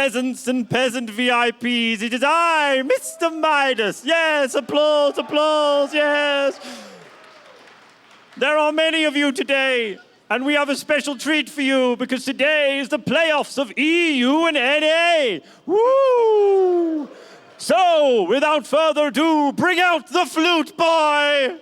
peasants and peasant VIPs. It is I, Mr. Midas. Yes, applause, applause, yes. There are many of you today, and we have a special treat for you because today is the playoffs of EU and NA. Woo! So, without further ado, bring out the flute, boy!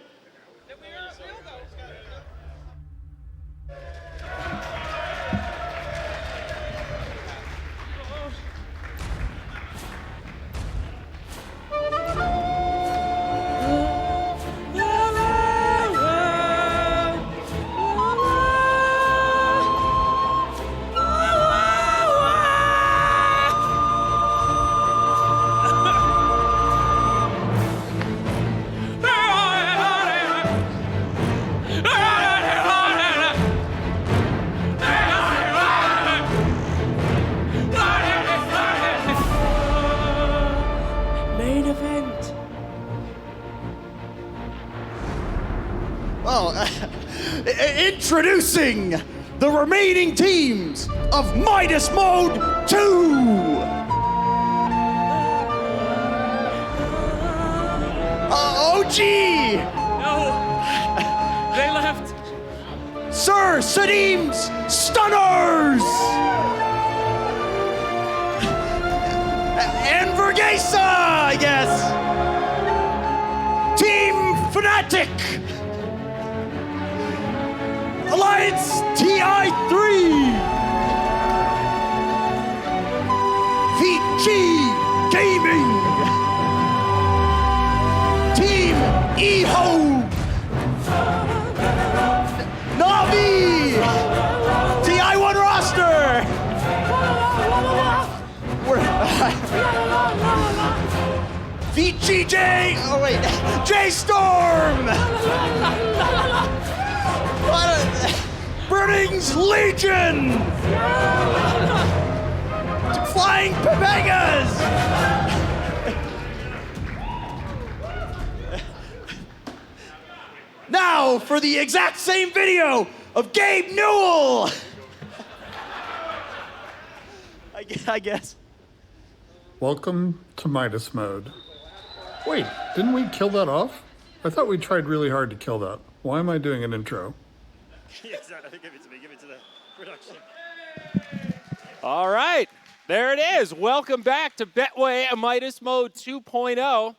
Introducing the remaining teams of Midas Mode 2! OG! No! They left! Sir Sadeem's Stunners! And Vergesa, I guess! Team Fnatic! Alliance TI3! VG Gaming! Team EHO! Navi! TI1 roster! VGJ! Oh wait, J-Storm! Burnings Legion! Flying Pepegas! Now for the exact same video of Gabe Newell! I guess. Welcome to Midas Mode. Wait, didn't we kill that off? I thought we tried really hard to kill that. Why am I doing an intro? Yes, give it to me. Give it to the production. All right, there it is. Welcome back to Betway Midas Mode 2.0.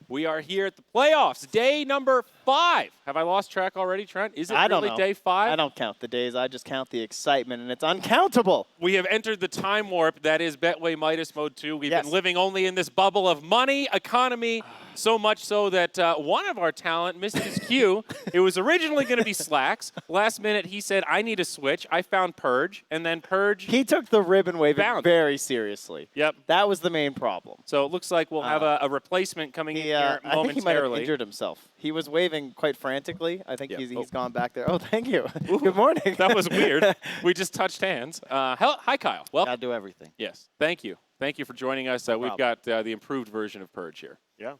We are here at the playoffs, day number 5. Have I lost track already, Trent? Is it really day 5? I don't count the days. I just count the excitement, and it's uncountable. We have entered the time warp that is Betway Midas Mode 2. We've been living only in this bubble of money, economy, so much so that one of our talent missed his cue. It was originally going to be Slacks. Last minute, he said, I need a switch. I found Purge, and then Purge... He took the ribbon waving very seriously. Yep. That was the main problem. So it looks like we'll have a replacement coming in here momentarily. I think he might have injured himself. He was waving quite frantically. I think he's gone back there. Oh, thank you. Ooh, good morning. That was weird. We just touched hands. Hi, Kyle. Well, gotta do everything. Yes. Thank you. Thank you for joining us. We've got the improved version of Purge here. Yeah.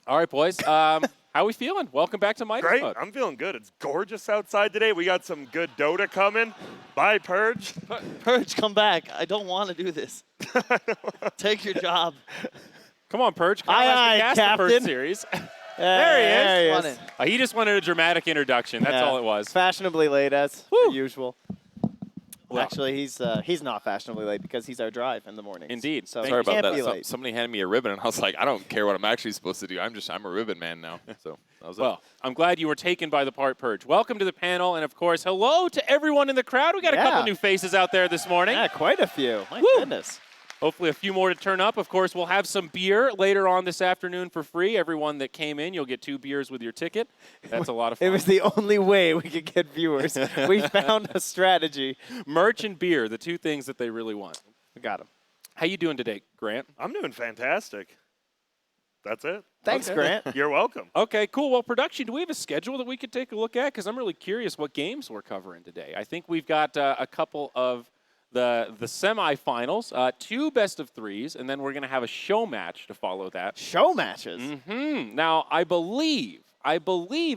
All right, boys. How are we feeling? Welcome back to Midas Great. Mode. I'm feeling good. It's gorgeous outside today. We got some good Dota coming. Bye, Purge. Purge, come back. I don't want to do this. Take your job. Come on, Purge. Aye, Captain. The Purge series. There he is. He just wanted a dramatic introduction. That's all it was. Fashionably late, as per usual. Well, actually, he's not fashionably late because he's our drive in the morning. Indeed. So sorry about that. So, somebody handed me a ribbon, and I was like, I don't care what I'm actually supposed to do. I'm a ribbon man now. So that was it. I'm glad you were taken by the part, Purge. Welcome to the panel, and of course, hello to everyone in the crowd. We got a couple new faces out there this morning. Yeah, quite a few. My goodness. Hopefully a few more to turn up. Of course, we'll have some beer later on this afternoon for free. Everyone that came in, you'll get 2 beers with your ticket. That's a lot of fun. It was the only way we could get viewers. We found a strategy. Merch and beer, the 2 things that they really want. We got them. How you doing today, Grant? I'm doing fantastic. That's it. Thanks, Grant. You're welcome. Okay, cool. Well, production, do we have a schedule that we could take a look at? Because I'm really curious what games we're covering today. I think we've got a couple of the semifinals, 2 best of 3s, and then we're going to have a show match to follow that. Show matches? Mm-hmm. Now, I believe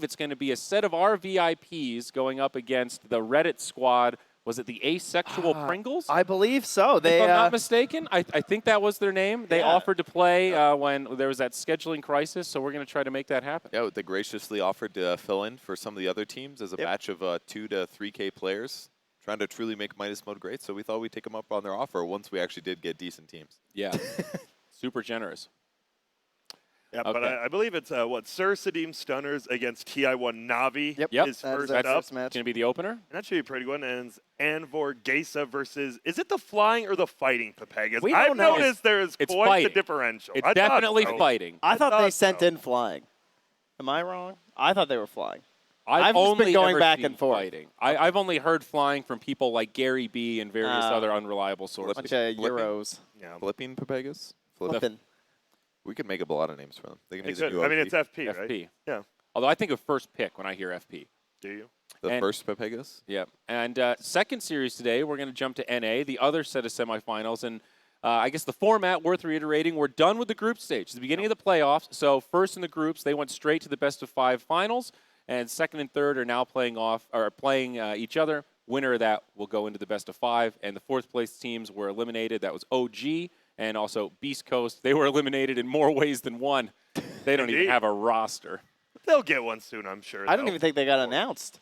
it's going to be a set of our VIPs going up against the Reddit squad Was it the Asexual Pringles? I believe so. If They I'm not mistaken, I think that was their name. They offered to play when there was that scheduling crisis, so we're going to try to make that happen. Yeah, they graciously offered to fill in for some of the other teams as a batch of 2 to 3K players, trying to truly make Midas Mode great. So we thought we'd take them up on their offer once we actually did get decent teams. Yeah, super generous. Yeah, Okay. but I believe it's Sir Sadim Stunners against TI1 Navi. Yep. Is That is first our up. first match. Going to be the opener? And that should be a pretty good one. And it's Anvor Gesa versus, is it the flying or the fighting Papegas? We I've don't know. noticed there is It's quite fighting. the differential. It's I thought definitely so. fighting. I thought they thought sent so. in flying. Am I wrong? I thought they were flying. I've just been only going ever back seen and forth. Fighting. I've only heard flying from people like Gary B and various Oh. other unreliable sources. Bunch of Flipping. Euros. Yeah. Flipping Papegas? Flipping. We could make up a lot of names for them. They can It be the could. new I mean, OP. it's FP, right? FP. Yeah. Although I think of first pick when I hear FP. Do you? the and- first Papegas. Yep. And second series today, we're going to jump to NA, the other set of semifinals. And I guess the format, worth reiterating, we're done with the group stage. It's the beginning of the playoffs. So first in the groups, they went straight to the best-of-5 finals. And second and third are now playing each other. Winner of that will go into the best-of-5. And the fourth-place teams were eliminated. That was OG and also Beast Coast. They were eliminated in more ways than one. They don't even Indeed. have a roster. They'll get one soon, I'm sure. I don't even think they got announced.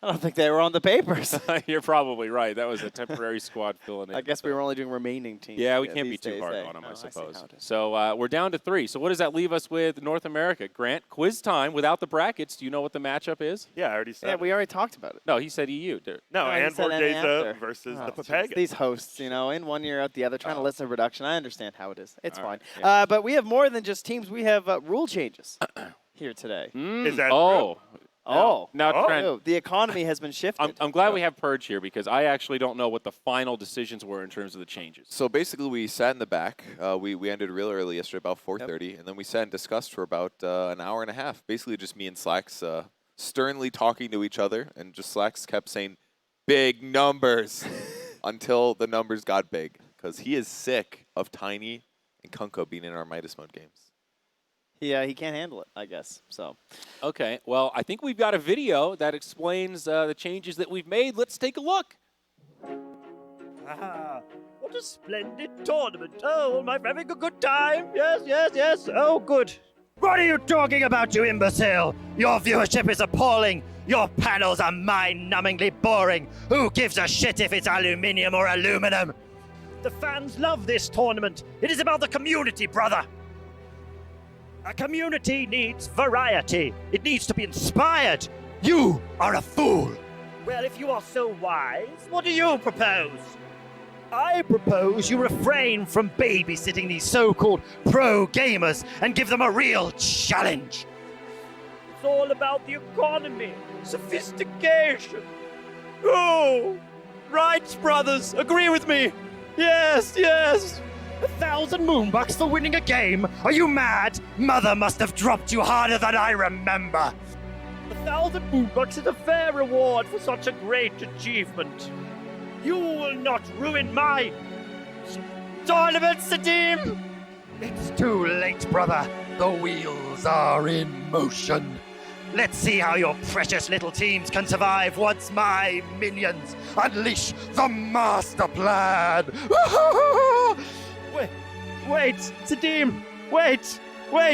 I don't think they were on the papers. You're probably right. That was a temporary squad filling in. I guess we were only doing remaining teams. Yeah, we can't be these too days, hard eh? on them, Oh, I see suppose. how it is. So we're down to 3. So what does that leave us with North America? Grant, quiz time without the brackets. Do you know what the matchup is? Yeah, I already said Yeah, it. we already talked about it. No, he said EU. No, he said Anvor any Geza after. versus Oh, the jeez. Papegas. These hosts, in one year out the other, trying to listen to production. I understand how it is. It's All fine. right, yeah. But we have more than just teams. We have rule changes here today. Is that Oh. Oh. Now, Oh. Trent, Oh, the economy has been shifted. I'm glad we have Purge here because I actually don't know what the final decisions were in terms of the changes. So basically, we sat in the back. We ended real early yesterday, about 4:30, and then we sat and discussed for about an hour and a half. Basically, just me and Slacks sternly talking to each other, and just Slacks kept saying, "Big numbers," until the numbers got big, because he is sick of Tiny and Kunko being in our Midas Mode games. He can't handle it, I guess. So Okay, well, I think we've got a video that explains the changes that we've made. Let's take a look. Ah, what a splendid tournament. Oh, am I having a good time? Yes. Oh, good. What are you talking about, you imbecile? Your viewership is appalling. Your panels are mind-numbingly boring. Who gives a shit if it's aluminium or aluminum? The fans love this tournament. It is about the community, brother. A community needs variety. It needs to be inspired. You are a fool. Well, if you are so wise, what do you propose? I propose you refrain from babysitting these so-called pro gamers and give them a real challenge. It's all about the economy, sophistication. Oh, right, brothers, agree with me. Yes. 1,000 moonbucks for winning a game? Are you mad? Mother must have dropped you harder than I remember. 1,000 moonbucks is a fair reward for such a great achievement. You will not ruin my tournament, Sadim! It's too late, brother. The wheels are in motion. Let's see how your precious little teams can survive once my minions unleash the master plan. Wait, Sadim! Wait,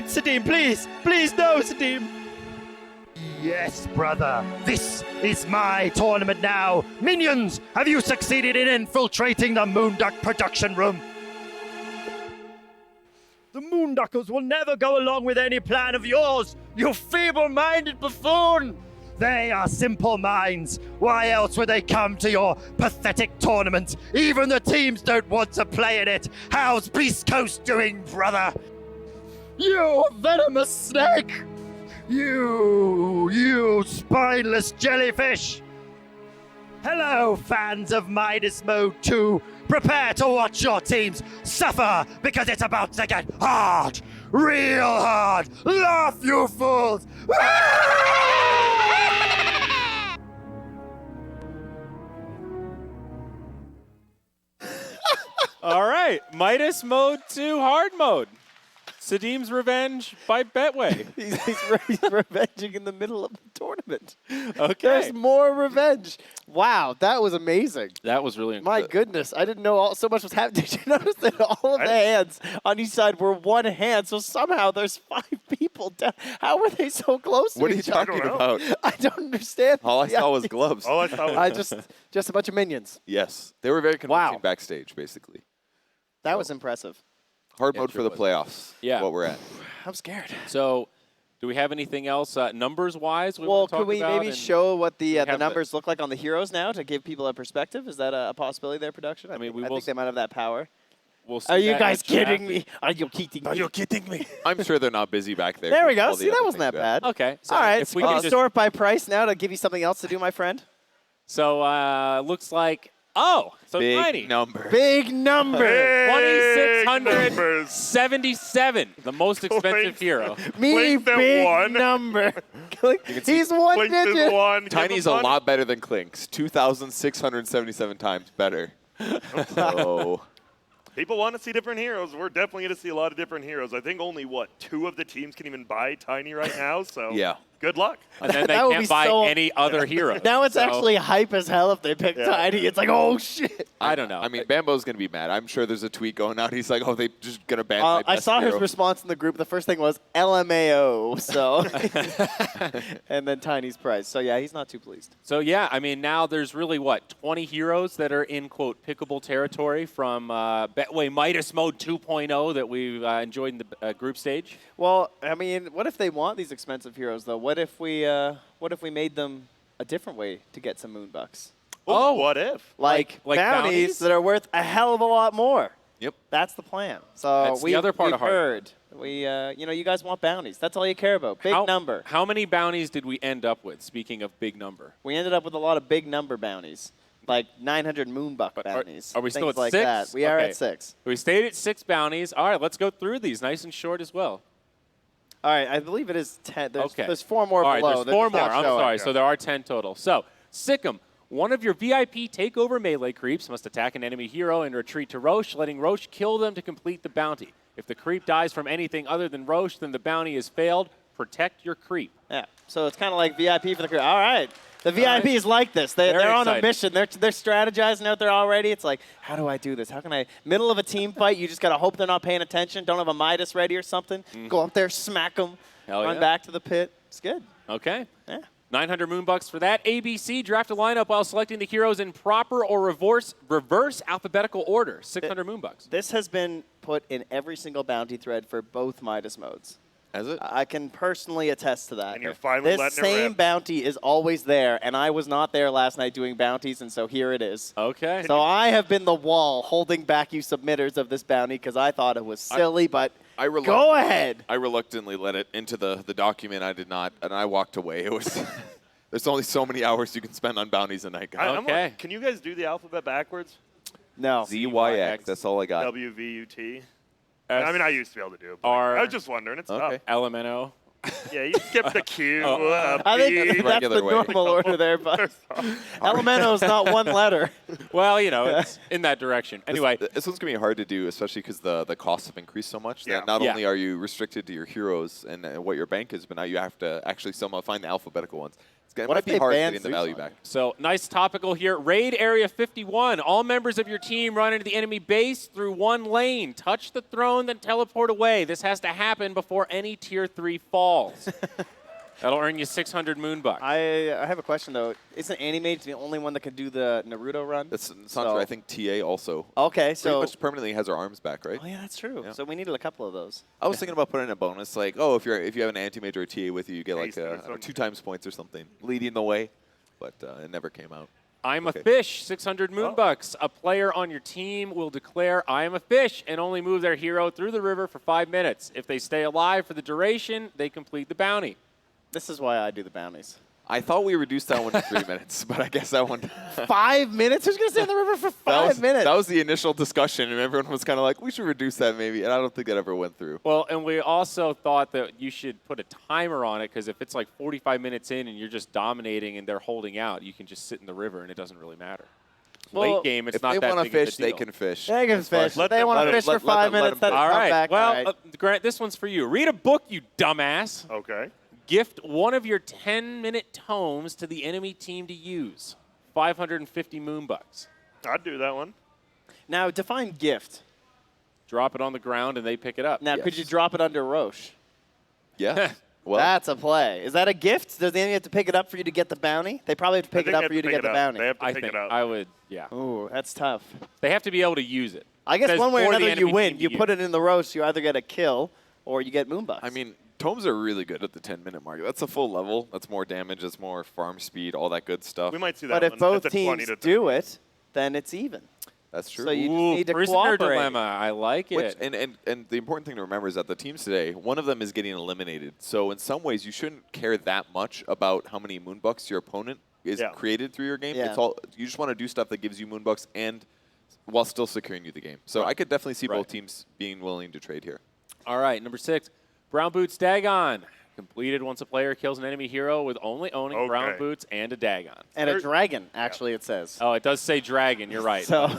Sadim, please! Please, no, Sadim! Yes, brother. This is my tournament now. Minions, have you succeeded in infiltrating the Moonduck production room? The Moonduckers will never go along with any plan of yours, you feeble-minded buffoon! They are simple minds. Why else would they come to your pathetic tournament? Even the teams don't want to play in it. How's Beast Coast doing, brother? You venomous snake! You spineless jellyfish! Hello, fans of Midas Mode 2. Prepare to watch your teams suffer because it's about to get hard. Real hard. Laugh, you fools! All right, Midas Mode 2 Hard Mode. Sadim's Revenge by Betway. he's revenging in the middle of the tournament. happened. Okay. There's more revenge. Wow, that was amazing. That was really My goodness, I didn't know so much was happening. Did you notice that all of the hands on each side were one hand? So somehow there's 5 people down. How were they so close to What are you each other? talking about? I don't understand. All I Yeah. saw was gloves. All I thought was just a bunch of minions. Yes, they were very convincing Wow. backstage, basically. That was impressive. Hard Yeah, mode sure for the was. playoffs. Yeah. What we're at. I'm scared. So, do we have anything else numbers-wise? Well, could we maybe show what the have the- numbers look like on the heroes now to give people a perspective? Is that a possibility there, production? I mean, think, we I will think they might have that power. We'll see Are you that in guys the draft. kidding me? Are you kidding me? I'm sure they're not busy back there. There we doing go. all the See, that other wasn't that things we have. bad. Okay. So All right, if we can can you just, store it by price now to give you something else to do, my friend? so looks like so Big tiny. number. Big number. Big numbers. 2677, the most expensive hero. Me, Blink that big one. number. see He's one Blink this digit. one. give Tiny's him a one. lot better than Klink's. 2,677 times better. So People want to see different heroes. We're definitely going to see a lot of different heroes. I think only, 2 of the teams can even buy Tiny right now, so yeah. good luck. And then they That would can't be buy so- any other hero. Now it's So, actually hype as hell if they pick Tiny. It's like, oh, shit. I don't know. I mean, Bambo's gonna be mad. I'm sure there's a tweet going out. He's like, "Oh, they just gonna ban my I best saw his hero." response in the group. The first thing was LMAO. So, and then Tiny's price. So yeah, he's not too pleased. So yeah, I mean now there's really 20 heroes that are in quote pickable territory from Betway Midas Mode 2.0 that we've enjoyed in the group stage. Well, I mean, what if they want these expensive heroes though? What if we made them a different way to get some moonbucks? Oh. What if? Like bounties? bounties that are worth a hell of a lot more. Yep. That's the plan. So That's the other part we've of Heart. heard. You guys want bounties. That's all you care about. Big number. How many bounties did we end up with? Speaking of big number, We ended up with a lot of big number bounties, like 900 moonbuck bounties. are we still things at like 6? that. We are Okay. at 6. we stayed at 6 bounties. All right, let's go through these, nice and short as well. All right, I believe it is 10. There's, Okay. there's 4 more All right, below. there's They're 4 just more. not I'm showing. sorry. So there are 10 total. So, Sikkim, one of your VIP takeover melee creeps must attack an enemy hero and retreat to Roche, letting Roche kill them to complete the bounty. If the creep dies from anything other than Roche, then the bounty is failed. Protect your creep. Yeah. So it's kind of like VIP for the crew. All right. The right. VIPs like this. Very They're on a excited. mission. They're strategizing out there already. It's like, how do I do this? How can I? Middle of a team fight, you just got to hope they're not paying attention. Don't have a Midas ready or something. Go up there, smack them, Hell run yeah. back to the pit. It's good. Okay. Yeah. 900 moonbucks for that. ABC, draft a lineup while selecting the heroes in proper or reverse alphabetical order. 600 moonbucks. This has been put in every single bounty thread for both Midas modes. Has it? I can personally attest to that. And you're finally this letting it same rip. bounty is always there, and I was not there last night doing bounties, and so here it is. Okay. So I have been the wall holding back you submitters of this bounty because I thought it was silly, but go ahead. I reluctantly let it into the document. I did not, and I walked away. It was. There's only so many hours you can spend on bounties a night, guys. I'm Okay. like, can you guys do the alphabet backwards? No. ZYX. That's all I got. WVUT. I mean, I used to be able to do it. But R- I was just wondering. It's Okay. tough. LMNO. Yeah, you skip the Q. I think B. that's Regular the way. normal order there, but Elemeno's not one letter. Well, it's in that direction. Anyway, This one's going to be hard to do, especially because the costs have increased so much Yeah. that not Yeah. only are you restricted to your heroes and what your bank is, but now you have to actually somehow find the alphabetical ones. It What might if be they hard ban getting the Zeus value on back. it? so nice topical here. Raid Area 51. All members of your team run into the enemy base through one lane. Touch the throne, then teleport away. This has to happen before any Tier 3 falls. That'll earn you 600 moonbucks. I have a question, though. Isn't Animage the only one that can do the Naruto run? That's not true. I think TA also Okay, pretty so... much permanently has her arms back, right? Oh, yeah, that's true. Yeah. So we needed a couple of those. I was thinking about putting in a bonus, like, oh, if you have an anti-major or TA with you, you get like Haste or I don't know, something. 2 times points or something, leading the way. But it never came out. I'm Okay. a fish, 600 moonbucks. A player on your team will declare I am a fish and only move their hero through the river for 5 minutes. If they stay alive for the duration, they complete the bounty. This is why I do the bounties. I thought we reduced that one to 3 minutes, but I guess that one. 5 minutes? Who's going to stay in the river for 5 minutes? That was the initial discussion, and everyone was kind of like, we should reduce that maybe, and I don't think that ever went through. Well, and we also thought that you should put a timer on it because if it's like 45 minutes in and you're just dominating and they're holding out, you can just sit in the river and it doesn't really matter. Well, Late game, it's If not they that want to big of a fish, they deal. can fish. They can fish. Let They them- want let to them- fish for let 5 them- let minutes. them That's All not right. back. Well, All right. Grant, this one's for you. Read a book, you dumbass. Okay. Gift one of your 10-minute tomes to the enemy team to use. 550 moonbucks. I'd do that one. Now, define gift. Drop it on the ground and they pick it up. Now, Yes. could you drop it under Roche? Yeah. Well, That's a play. Is that a gift? Does the enemy have to pick it up for you to get the bounty? They probably have to I pick think it they up for you have to pick get the it up. bounty. They have to I pick think it up. I would, yeah. Ooh, that's tough. They have to be able to use it. I guess Says one way or for the another you enemy win. team to You use. put it in the roast, you either get a kill or you get moonbucks. I mean, tomes are really good at the 10-minute mark. That's a full level. That's more damage. That's more farm speed, all that good stuff. We might see that but if one both at the 20 teams to do it, then it's even. That's true. So you just Ooh, need to prisoner cooperate. dilemma. I like Which, it. and the important thing to remember is that the teams today, one of them is getting eliminated. So in some ways, you shouldn't care that much about how many moonbucks your opponent is Yeah. created through your game. Yeah. It's all you just want to do stuff that gives you moonbucks and while still securing you the game. So I could definitely see both teams being willing to trade here. All right, number 6. Brown Boots Dagon. Completed once a player kills an enemy hero with only owning Brown Okay. Boots and a Dagon. And a dragon, actually, it says. Oh, it does say dragon. You're right. So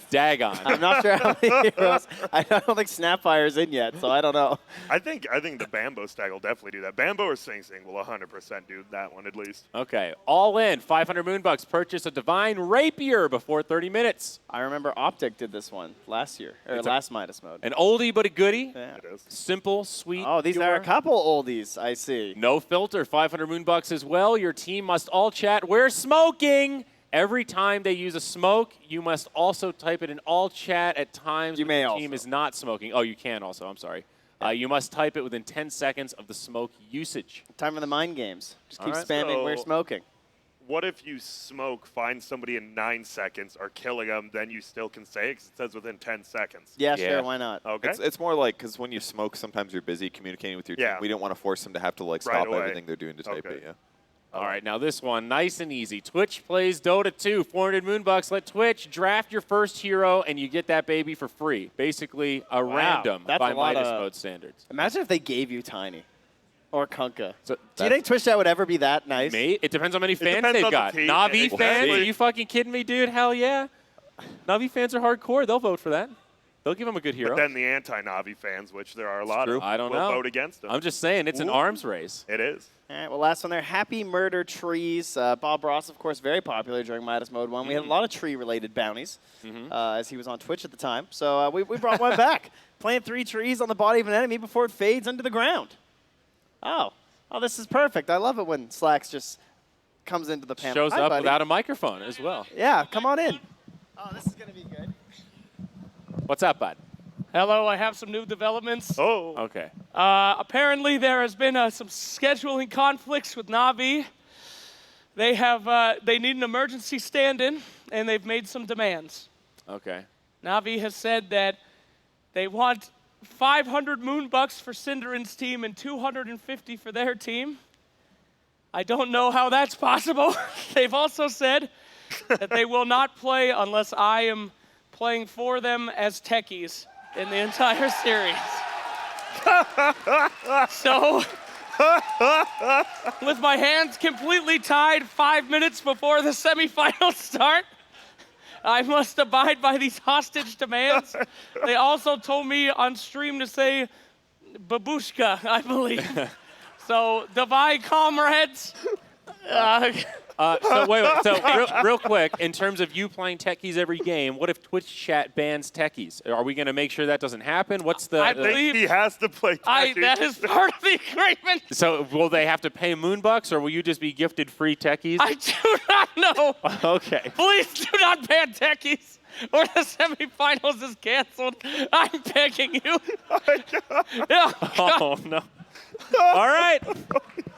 Dagon. I'm not sure how many heroes. I don't think Snapfire's in yet, so I don't know. I think the Bambo stack will definitely do that. Bambo or SingSing will 100% do that one at least. Okay, all in. 500 moonbucks. Purchase a Divine Rapier before 30 minutes. I remember Optic did this one last year, or It's last Midas mode. An oldie but a goodie. Yeah. It is. Simple, sweet. Oh, these are a pure. couple oldies, I see. No filter, 500 moonbucks as well. Your team must all chat, "We're smoking." Every time they use a smoke, you must also type it in all chat at times You when may the also. team is not smoking. Oh, you can also, I'm sorry. You must type it within 10 seconds of the smoke usage. Time for the mind games. Just keep All right. spamming "We're So- smoking." What if you smoke, find somebody in 9 seconds, or killing them, then you still can say it 'cause it says within 10 seconds? Yeah, Yeah. sure, why not? Okay. It's more like, because when you smoke, sometimes you're busy communicating with your Yeah. team. We don't want to force them to have to like Right stop away. everything they're doing to type Okay. it. Yeah. All right, now this one, nice and easy. Twitch plays Dota 2, 400 moonbucks. Let Twitch draft your first hero, and you get that baby for free. Basically, a random that's by a lot Midas of- mode standards. Imagine if they gave you Tiny. Or Kunkka. So Do you think Twitch that would ever be that nice? Mate, it depends on how many fans depends they've on the got. team. Navi Exactly. fans? Are you fucking kidding me, dude? Hell yeah. Navi fans are hardcore. They'll vote for that. They'll give him a good hero. But then the anti-Navi fans, which there are a lot true. of, I don't will know. vote against them. I'm just saying, it's an Ooh. arms race. It is. All right, well, last one there. Happy Murder Trees. Bob Ross, of course, very popular during Midas Mode 1. We had a lot of tree-related bounties as he was on Twitch at the time. So we brought one back. Plant 3 trees on the body of an enemy before it fades into the ground. Oh, this is perfect. I love it when Slacks just comes into the panel. Shows Hi, up buddy. without a microphone as well. Yeah, come on in. Oh, this is going to be good. What's up, bud? Hello, I have some new developments. Oh. Okay. Apparently, there has been some scheduling conflicts with Navi. They need an emergency stand-in, and they've made some demands. Okay. Navi has said that they want 500 moonbucks for Cinderin's team and 250 for their team. I don't know how that's possible. They've also said that they will not play unless I am playing for them as techies in the entire series. So, with my hands completely tied 5 minutes before the semifinals start, I must abide by these hostage demands. They also told me on stream to say babushka, I believe. So, Divide comrades. So wait. So real quick, in terms of you playing techies every game, what if Twitch chat bans techies? Are we going to make sure that doesn't happen? What's the? I I think he has to play Techies. That is part of the agreement. So will they have to pay moonbucks, or will you just be gifted free techies? I do not know. Okay. Please do not ban techies, or the semifinals is canceled. I'm begging you. Yeah. Oh no. All right.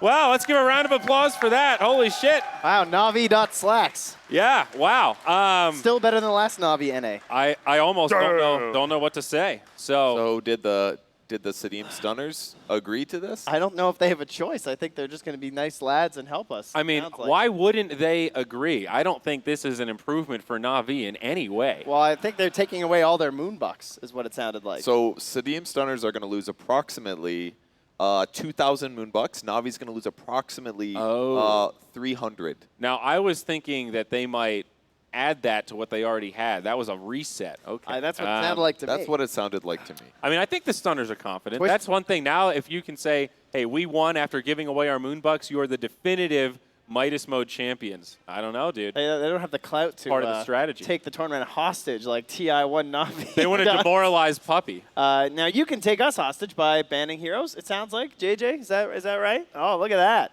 Wow. Let's give a round of applause for that. Holy shit. Wow, Navi.slacks. Yeah. Wow. Still better than the last Navi NA. I almost don't know what to say. So did the Sadim Stunners agree to this? I don't know if they have a choice. I think they're just going to be nice lads and help us. I mean, sounds like. why wouldn't they agree? I don't think this is an improvement for Navi in any way. Well, I think they're taking away all their moonbucks, is what it sounded like. So Sadim Stunners are going to lose approximately 2,000 moonbucks. Navi's going to lose approximately 300. Now, I was thinking that they might add that to what they already had. That was a reset. Okay. That's what it sounded like to me. That's what it sounded like to me. I mean, I think the Stunners are confident. Twitch- That's one thing. Now, if you can say, hey, we won after giving away our Moonbucks, you are the definitive Midas Mode champions. I don't know, dude. They don't have the clout to Part of the strategy. take the tournament hostage like TI1 Navi. They want to demoralize Puppy. Now you can take us hostage by banning heroes. It sounds like JJ. Is that right? Oh, look at that.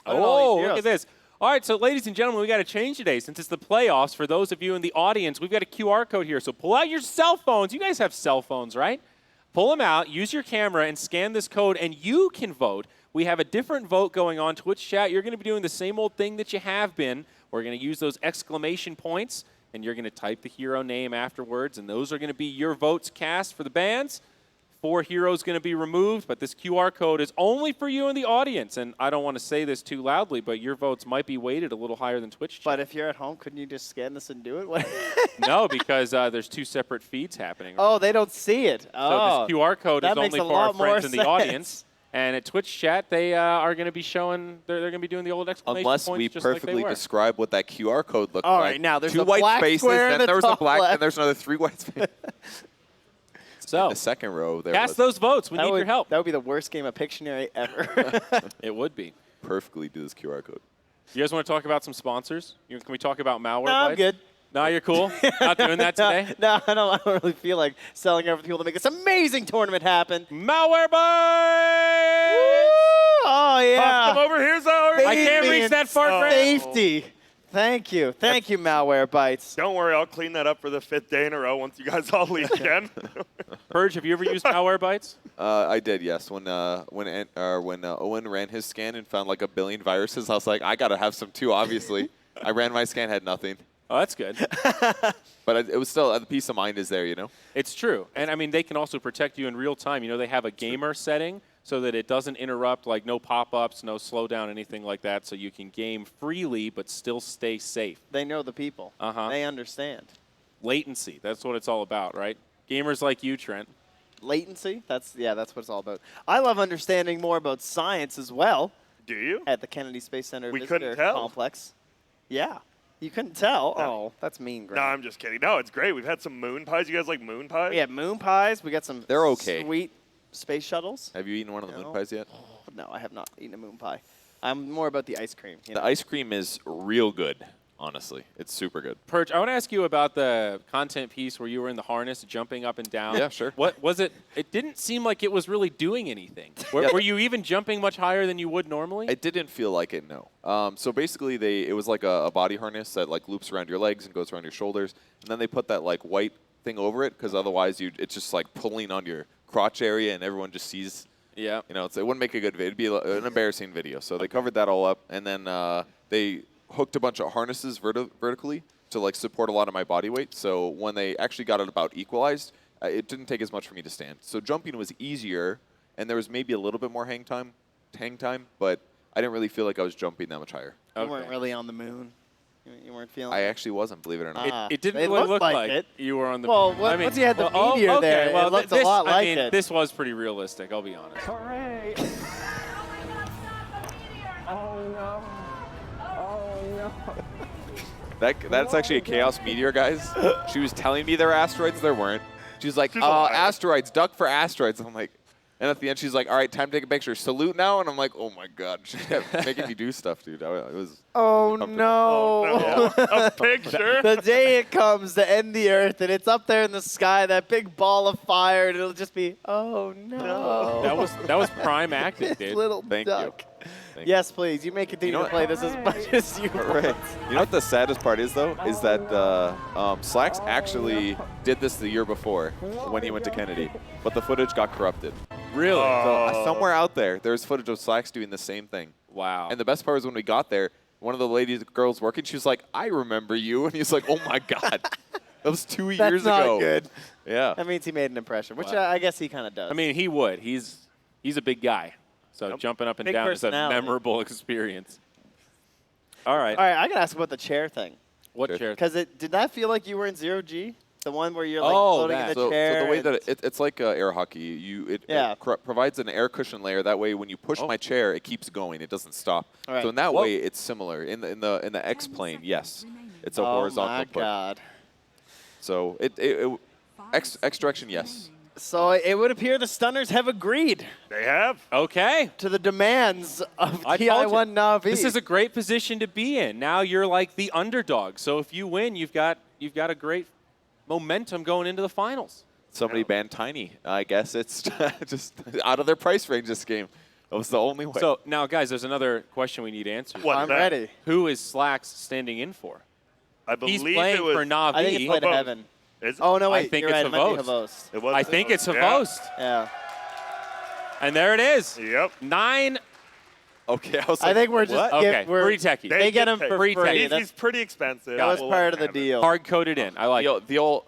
Oh, look at this. All right, so ladies and gentlemen, we got to change today since it's the playoffs. For those of you in the audience, we've got a QR code here. So pull out your cell phones. You guys have cell phones, right? Pull them out, use your camera, and scan this code, and you can vote. We have a different vote going on Twitch chat. You're going to be doing the same old thing that you have been. We're going to use those exclamation points, and you're going to type the hero name afterwards, and those are going to be your votes cast for the bans. 4 heroes going to be removed, but this QR code is only for you in the audience. And I don't want to say this too loudly, but your votes might be weighted a little higher than Twitch chat. But if you're at home, couldn't you just scan this and do it? No, because there's 2 separate feeds happening. Oh, they don't see it. So Oh, this QR code is that makes only a for our lot more friends in the sense. audience. And at Twitch chat, they are going to be showing, they're going to be doing the old exclamation Unless points we just like perfectly they were. describe what that QR code looked All like. right, now there's 2 a white black spaces, square in then the there was a top black, left. and there's another 3 white spaces. So, The second row there cast was those votes. We need your help. That would be the worst game of Pictionary ever. It would be. perfectly do this QR code. You guys want to talk about some sponsors? Can we talk about Malware No, I'm Bites? good. No, you're cool? Not doing that today? No, I don't really feel like selling over people to make this amazing tournament happen. Malware Bites! Oh, yeah. Come over here, Zoe. I can't reach that far, Grant. Safety. Thank you. Thank you, Malware Bites. Don't worry, I'll clean that up for the 5th day in a row once you guys all leave again. Purge, have you ever used Malware Bites? I did, yes. When Owen ran his scan and found like 1 billion viruses, I was like, I gotta have some too. Obviously, I ran my scan, had nothing, Oh, that's good. but it was still the peace of mind is there, you know. It's true. And I mean, they can also protect you in real time. You know, they have a gamer setting so that it doesn't interrupt, like no pop-ups, no slowdown, anything like that, so you can game freely but still stay safe. They know the people. Uh-huh. They understand. Latency, that's what it's all about, right? Gamers like you, Trent. Latency? That's what it's all about. I love understanding more about science as well Do you? at the Kennedy Space Center We Visitor couldn't tell. Complex. Yeah. You couldn't tell? No. Oh, that's mean, No, Grant. I'm just kidding. No, it's great. We've had some moon pies. You guys like moon pies? We have moon pies. We got some They're okay. sweet space shuttles. Have you eaten one of the No. moon pies yet? No, I have not eaten a moon pie. I'm more about the ice cream. You The know? ice cream is real good, honestly. It's super good. Purge, I want to ask you about the content piece where you were in the harness jumping up and down. Yeah, sure. What was it? It didn't seem like it was really doing anything. Were you even jumping much higher than you would normally? It didn't feel like it, no. So basically, it was like a body harness that like loops around your legs and goes around your shoulders, and then they put that like white thing over it because otherwise it's just like pulling on your crotch area and everyone just sees. Yeah. You know, it wouldn't make a good video. It'd be an embarrassing video. So they covered that all up, and then they hooked a bunch of harnesses vertically to like support a lot of my body weight. So when they actually got it about equalized, it didn't take as much for me to stand. So jumping was easier, and there was maybe a little bit more hang time, but I didn't really feel like I was jumping that much higher. You weren't really on the moon. You weren't feeling. I actually wasn't, believe it or not. Ah. It didn't It really looked look like like it. you were on the. Well, I mean, once you had the well, meteor okay, there, it well, looked a this, lot I like mean, it. This was pretty realistic. I'll be honest. That's actually a chaos meteor, guys. She was telling me there were asteroids, there weren't. She's like, alive. asteroids, duck for asteroids. I'm like, and at the end she's like, all right, time to take a picture. Salute now, and I'm like, oh my god, she kept making me do stuff, dude. It was. Oh uncomfortable. no! A picture. The day it comes to end the Earth, and it's up there in the sky, that big ball of fire, and it'll just be, oh no! That was prime acting, This dude. little Thank you. duck. Thank Yes, please. You may continue You know to play this as much as you Right. want. You know what the saddest part is, though, is that Slacks actually did this the year before when he went to Kennedy, but the footage got corrupted. Really? So somewhere out there's footage of Slacks doing the same thing. Wow. And the best part was when we got there, one of the girls working, she was like, I remember you. And he's like, oh my God. That was 2 years That's not ago. good. Yeah. That means he made an impression, which Wow. I guess he kind of does. I mean, he would. He's a big guy. So jumping up and Big down is a personality. memorable experience. All right. all right, I gotta ask about the chair thing, What Sure. chair? because did that feel like you were in 0G? The one where you're like Oh, floating in that. the So chair. the way and- that it's like air hockey. It Yeah. provides an air cushion layer. That way, when you push my chair, it keeps going. It doesn't stop. All right. So in that Whoa. way, it's similar. In the X plane, yes. It's a horizontal Oh my put. God. So X direction, yes. So it would appear the Stunners have agreed They have. Okay. to the demands of I told you. TI1 Na'Vi. This is a great position to be in. Now you're like the underdog. So if you win, you've got a great momentum going into the finals. Somebody banned Tiny. I guess it's just out of their price range this game. That was the only way. So now, guys, there's another question we need answered. What? I'm ready. Who is Slacks standing in for? I believe He's playing it was. for Na'Vi. I think it's Flight of Havos. Heaven. Is it? Oh, no, wait. think you're it's right. It might be Havos. Havos. It was I think it's Yeah. Havos. Yeah. And there it is. Yep. 9. okay, I was like, I think we're just what? Okay, we're free techie. They get him for Free free. tech. He's, That's he's pretty expensive. that was We'll part let of the him have it. deal. Hard coded in. I like it. The old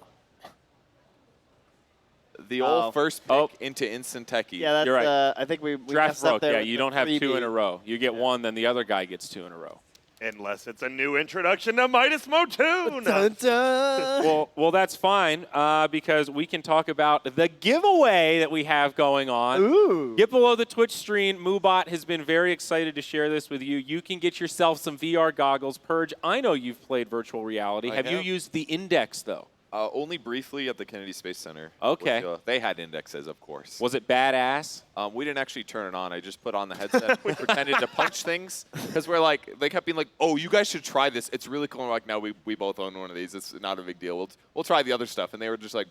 Oh. first pick into instant techie. Yeah, that's. You're right. I think we Draft messed up broke. there. Yeah, with you the don't have 2 3B. in a row. You get 1, then the other guy gets 2 in a row. Unless it's a new introduction to Midas Motoon. Dun, dun. Well, that's fine because we can talk about the giveaway that we have going on. Ooh. Get below the Twitch screen. Moobot has been very excited to share this with you. You can get yourself some VR goggles. Purge, I know you've played virtual reality. I Have you have. used the Index, though? Only briefly at the Kennedy Space Center. Okay. They had indexes, of course. Was it badass? We didn't actually turn it on. I just put on the headset. We pretended to punch things because we're like, they kept being like, "Oh, you guys should try this. It's really cool." And we're like, "No, we both own one of these. It's not a big deal. We'll try the other stuff." And they were just like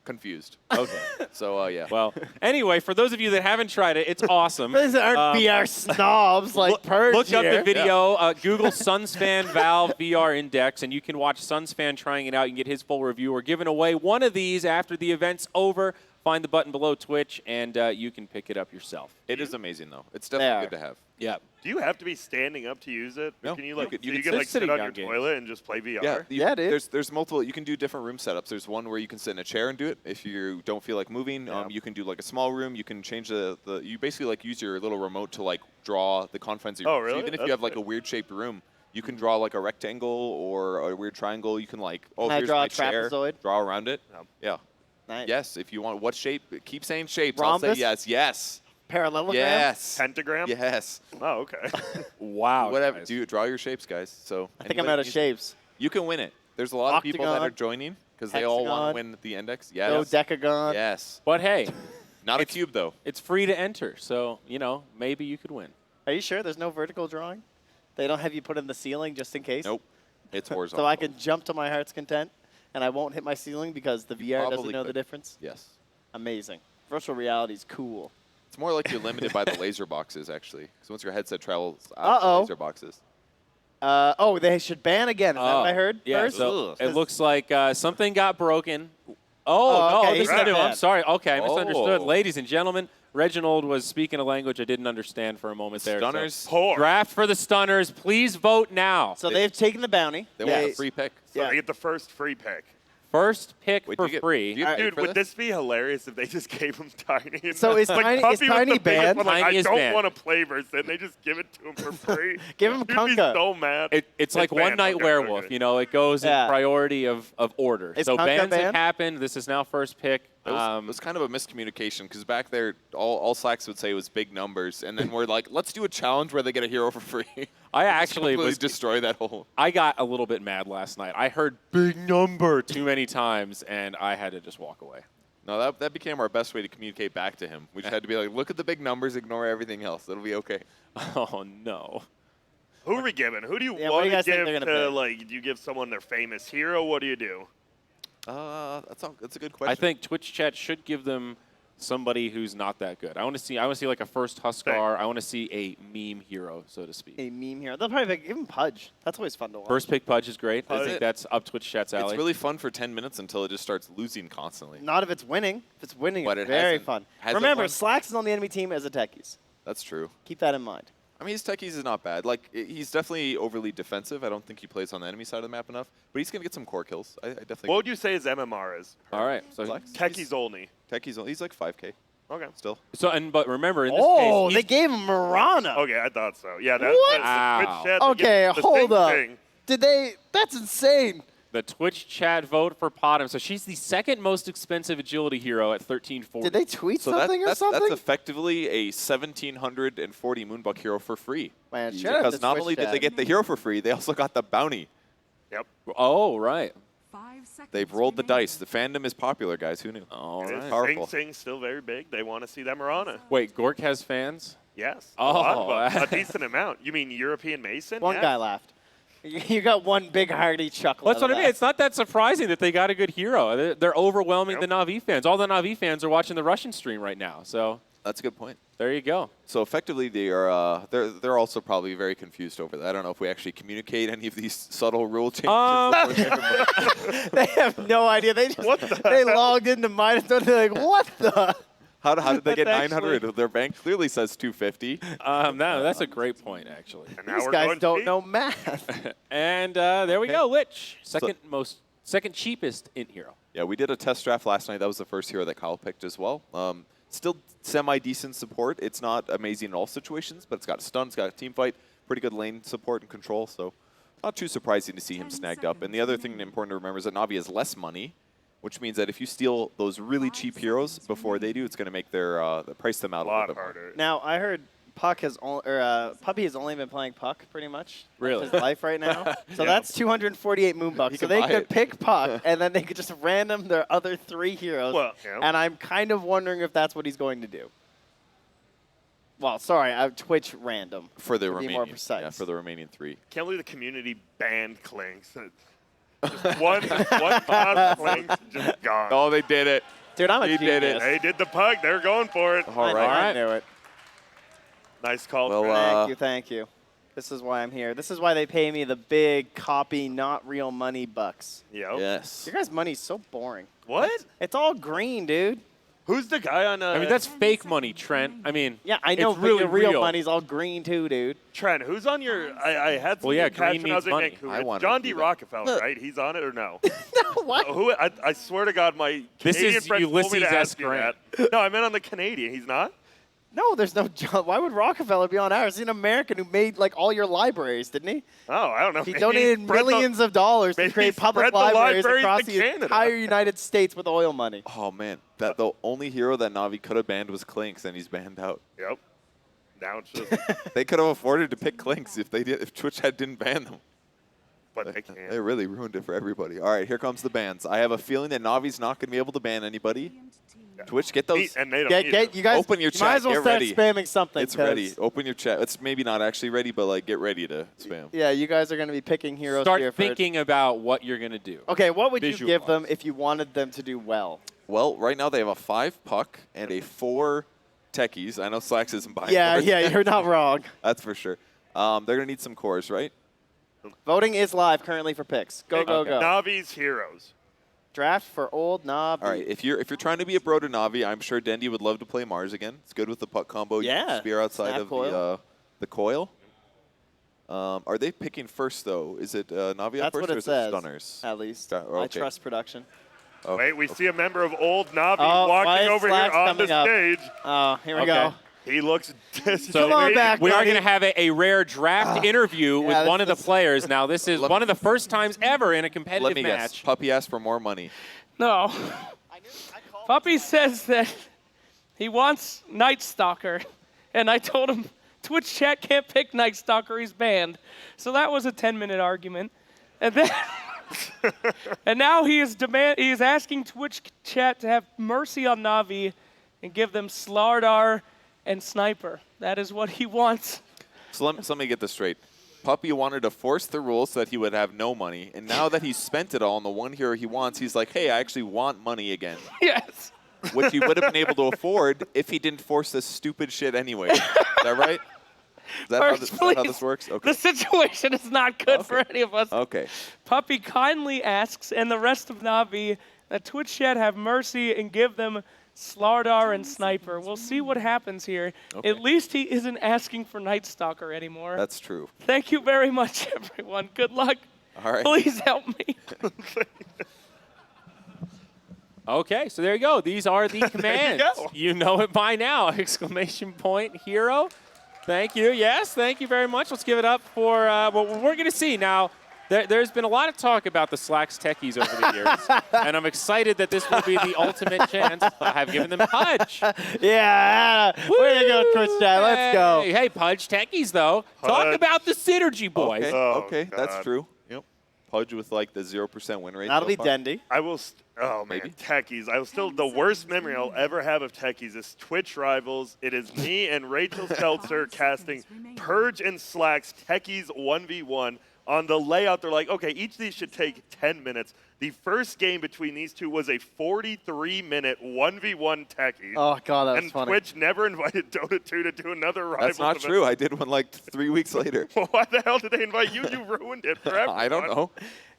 confused. Okay. So yeah. Well, anyway, for those of you that haven't tried it, it's awesome. These aren't VR snobs like Purge Look up here. the video. Google SunsFan Valve VR Index, and you can watch SunsFan trying it out. You can get his full review. We're giving away one of these after the event's over. Find the button below Twitch, and you can pick it up yourself. It is amazing though. It's definitely good to have. Yeah. Do you have to be standing up to use it? Or No, Can you you like could- you you can could like sit sit on down your games. toilet and just play VR? Yeah, dude. There's multiple. You can do different room setups. There's one where you can sit in a chair and do it if you don't feel like moving. You can do like a small room. You can change the you basically like use your little remote to like draw the confines of your Oh, room. So really? even if That's you have like a good. weird shaped room, you can draw like a rectangle or a weird triangle. You can like Can I here's draw my a chair. trapezoid? Draw around it. Yeah. Nice. Yes, if you want. What shape? Keep saying shapes. I'll Rhombus? say yes. Yes. Parallelogram? Yes. Pentagram? Yes. Oh, okay. Wow. Whatever. guys. Do draw your shapes, guys. So I think I'm anybody out of needs- shapes. You can win it. There's a lot of people that Octagon, are joining because they all want hexagon, to win the index. Yes. No decagon. Yes. But hey, Not a cube though. it's free to enter, so maybe you could win. Are you sure there's no vertical drawing? They don't have you put in the ceiling just in case? Nope. It's horizontal. So I can jump to my heart's content and I won't hit my ceiling because the VR doesn't probably know the could. difference? Yes. Amazing. Virtual reality is cool. It's more like you're limited by the laser boxes actually. Because once your headset travels out Uh-oh. the laser boxes. Oh, they should ban again. Is that what I heard Yeah, first? so Ugh. it looks like something got broken. Oh, no, okay, this he's is not new. I'm bad. sorry. Okay, I misunderstood. Oh. Ladies and gentlemen, Reginald was speaking a language I didn't understand for a moment there. so- Stunners. Poor. Draft for the Stunners. Please vote now. So they've taken the bounty. They want a Yes. free pick. So Yeah. they get the first free pick. First pick Wait, for do you get- free. do you get paid Dude, for would this be hilarious if they just gave him Tiny? And So is like Tiny- Puppy is was Tiny the biggest banned? one, like, Tiny I is don't banned. want to play versus it. They just give it to him for free. Give him He'd be Kunka. so mad. It's like One banned. Night Okay, Werewolf. okay. It goes Yeah. in priority of order. Is So Kunka bans have banned? happened. This is now first pick. It was kind of a miscommunication because back there, all Slacks would say was big numbers, and then we're like, let's do a challenge where they get a hero for free. I actually Completely was destroy that whole. I got a little bit mad last night. I heard big number too many times, and I had to just walk away. No, that became our best way to communicate back to him. We just had to be like, look at the big numbers, ignore everything else. It'll be okay. Oh no. Who are we giving? Who do you Yeah, what do want you to guys think give they're to, gonna pick? like, do you give someone their famous hero? What do you do? That's a good question. I think Twitch chat should give them somebody who's not that good. I want to see like a first Huskar. I want to see a meme hero, so to speak. A meme here. They'll probably give him Pudge. That's always fun to watch. First pick Pudge is great. I Is think it? that's up Twitch chat's alley. it's really fun for 10 minutes until it just starts losing constantly. Not if it's winning. If it's winning, But it's it very hasn't. fun. Hasn't Remember, won. Slacks is on the enemy team as a techies. That's true. Keep that in mind. I mean, his techies is not bad. Like, he's definitely overly defensive. I don't think he plays on the enemy side of the map enough. But he's going to get some core kills. I definitely. What would you say his MMR is? All right. So Techies only. Techies, he's like 5K Okay. still. but remember in this Oh, case, they gave him Marana. Okay, I thought so. Yeah, that What? that's the Twitch chat. They Okay, get the hold same up. thing. Did they? That's insane. the Twitch chat vote for Potom. So she's the second most expensive agility hero at 1340. Did they tweet So something or that's something? effectively a 1,740 Moonbuck hero for free. Man, shout out Because to not Twitch only did chat. they get the hero for free, they also got the bounty. Yep. Oh, right. 5 seconds. They've rolled the remaining. dice. The fandom is popular, guys. Who knew? All right. Powerful. SingSing's still very big. They want to see that Marana. Wait, Gork has fans? Yes. Oh. A lot of them. A decent amount. You mean European Mason? One Yeah. guy laughed. You got one big hearty chuckle. That's out what I of mean. that. It's not that surprising that they got a good hero. They're overwhelming the Na'Vi fans. All the Na'Vi fans are watching the Russian stream right now. So That's a good point. there you go. So effectively, they are they're also probably very confused over that. I don't know if we actually communicate any of these subtle rule changes. They have no idea. They just they logged into Midas Mode. They're like, what the? How did they get That's 900? Their bank clearly says 250. No, that's a great point, actually. And now These we're guys going don't speed. know math. And there we go. Lich, second cheapest int hero. Yeah, we did a test draft last night. That was the first hero that Kyle picked as well. Still semi-decent support. It's not amazing in all situations, but it's got stun, it's got a team fight, pretty good lane support and control, so not too surprising to see him snagged up. And the other thing important to remember is that Na'Vi has less money, which means that if you steal those really cheap heroes before they do, it's going to make their price them out A a lot little bit more. harder. Now I heard Puppy has only been playing Puck pretty much. Really? His life right now. So Yeah. that's 248 moonbucks. He So can they buy could it. pick Puck and then they could just random their other 3 heroes. Well, yeah. And I'm kind of wondering if that's what he's going to do. Well, sorry, Twitch random. For the to be remaining, more precise. yeah, for the remaining 3. Can't believe the community banned Clinks. Just one pop Clinks just gone. Oh, they did it. Dude, I'm a He genius. did it. They did the pug. They're going for it. All right. I knew it. Nice call. Well, Trent. Thank you. This is why I'm here. This is why they pay me the big copy, not real money bucks. Yep. Yes. Your guys' money's so boring. What? It's all green, dude. Who's the guy on? I mean, that's fake money, Trent. I mean, Yeah, I know, it's but really your real real. money's all green too, dude. Trent. Who's on your? I had some Well, yeah, catch green when I was means in money. Vancouver. I It's wanted John to D. do that. Rockefeller, right? He's on it or no? What? Who? I swear to God, my This Canadian is friend told me Ulysses to S. ask you Grant. that. No, I meant on the Canadian. He's not. No, there's no John. Why would Rockefeller be on ours? He's an American who made like all your libraries, didn't he? Oh, I don't know. He Maybe donated spread the- millions of dollars to maybe create public spread the libraries libraries across to the Canada. entire United States with oil money. Oh, man. The only hero that Na'Vi could have banned was Clinks, and he's banned out. Yep. Now it's just. They could have afforded to pick Clinks if Twitch didn't ban them. But they can't. They really ruined it for everybody. All right, here comes the bans. I have a feeling that Navi's not going to be able to ban anybody. Twitch, get those. And they don't need it. You guys Open your might chat, as well get start ready. spamming something. It's 'cause, ready. Open your chat. It's maybe not actually ready, but like get ready to spam. Yeah, you guys are going to be picking heroes Start here for- thinking about what you're going to do. Okay, what would you give Visualize. them if you wanted them to do well? Well, right now they have a 5 puck and a 4 techies. I know Slacks isn't buying Yeah, cores. yeah, you're not wrong. That's for sure. They're going to need some cores, right? Voting is live currently for picks. Go, go, go. Navi's heroes. Draft for old Knob. All right, if you're trying to be a pro to Navi, I'm sure Dendy would love to play Mars again. It's good with the puck combo. You can Yeah, spear outside snap of coil. the coil. Are they picking first though? Is it Navi That's up first what or it is says. it Stunners? At least. Sta- I okay. trust production. Oh, Wait, we see a member of Old Navi Oh, why walking is over here Slacks on the coming up? stage. Oh, here we Okay. go. He looks Come on back, We are buddy. going to have a rare draft interview Yeah, with this one of the is- players. Now, this is one of the first times ever in a competitive Let me guess. match. Puppy asked for more money. No. Puppy says that he wants Night Stalker, and I told him Twitch chat can't pick Night Stalker, he's banned. So that was a 10-minute argument. And then and now he is asking Twitch chat to have mercy on Navi and give them Slardar and Sniper. That is what he wants. So let me get this straight. Puppy wanted to force the rules so that he would have no money, and now that he's spent it all on the one hero he wants, he's like, hey, I actually want money again, Yes. which he would have been able to afford if he didn't force this stupid shit anyway. Is that right? Is that, First, is that how please. this works? Okay. The situation is not good for any of us. Okay. Puppy kindly asks, and the rest of Navi, that Twitch chat have mercy and give them Slardar and Sniper. We'll see what happens here. Okay. At least he isn't asking for Night Stalker anymore. That's true. Thank you very much, everyone. Good luck. All right. Please help me. Okay, so there you go. These are the commands. go. You know it by now. Exclamation point hero. Thank you. Yes, thank you very much. Let's give it up for what we're going to see now. There's been a lot of talk about the Slacks techies over the years, and I'm excited that this will be the ultimate chance. I have given them Pudge. Yeah. Way to go, Twitch chat. Let's go. Hey, Pudge techies, though. Talk Pudge. about the synergy, boys. Okay, Oh, okay, that's God. true. Yep. Pudge with like the 0% win rate. That'll so be far? Dendy. I will. Oh man, Maybe. Techies. I will still. The worst memory I'll ever have of Techies is Twitch Rivals. It is me and Rachel Seltzer casting Purge and Slacks Techies 1v1. On the layout, they're like, okay, each of these should take 10 minutes. The first game between these two was a 43-minute 1v1 Techies. Oh, God, that was and funny. Twitch never invited Dota 2 to do another Rivals That's not event. true. I did one like 3 weeks later. Well, why the hell did they invite you? You ruined it for everyone. I don't know.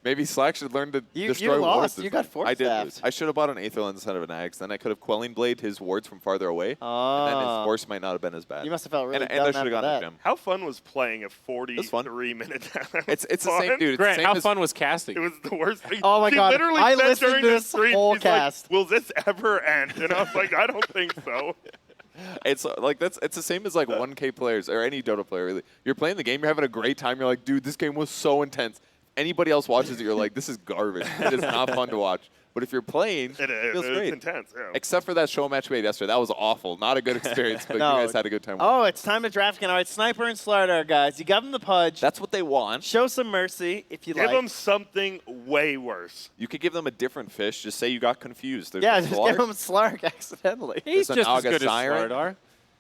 Maybe Slack should learn to You destroy lost. wards. You got I did force-staffed. lose. I should have bought an Aether instead of an Axe. Then I could have Quelling Blade his wards from farther away. And then his force might not have been as bad. You must have felt really and I dumb should have after gotten that. a gem. How fun was playing a fun. 43-minute It's the same, dude. It's the Grant, same how as, fun was casting? It was the worst thing. Oh my He God. literally I said listened during to the this stream, whole he's cast. like, will this ever end? And I was like, I don't think so. It's like it's the same as like 1K players or any Dota player. Really, you're playing the game, you're having a great time. You're like, dude, this game was so intense. Anybody else watches it, you're like, this is garbage. It is not fun to watch. But if you're playing, It is. feels It's great. intense. Yeah. Except for that show match we made yesterday. That was awful. Not a good experience, but No. you guys had a good time. Oh, it's time to draft again. All right, Sniper and Slardar, guys. You got them the Pudge. That's what they want. Show some mercy if you Give like. them something way worse. You could give them a different fish. Just say you got confused. There's Yeah, a just Slark. give them Slark accidentally. He's There's an just as good as Siren. Slardar.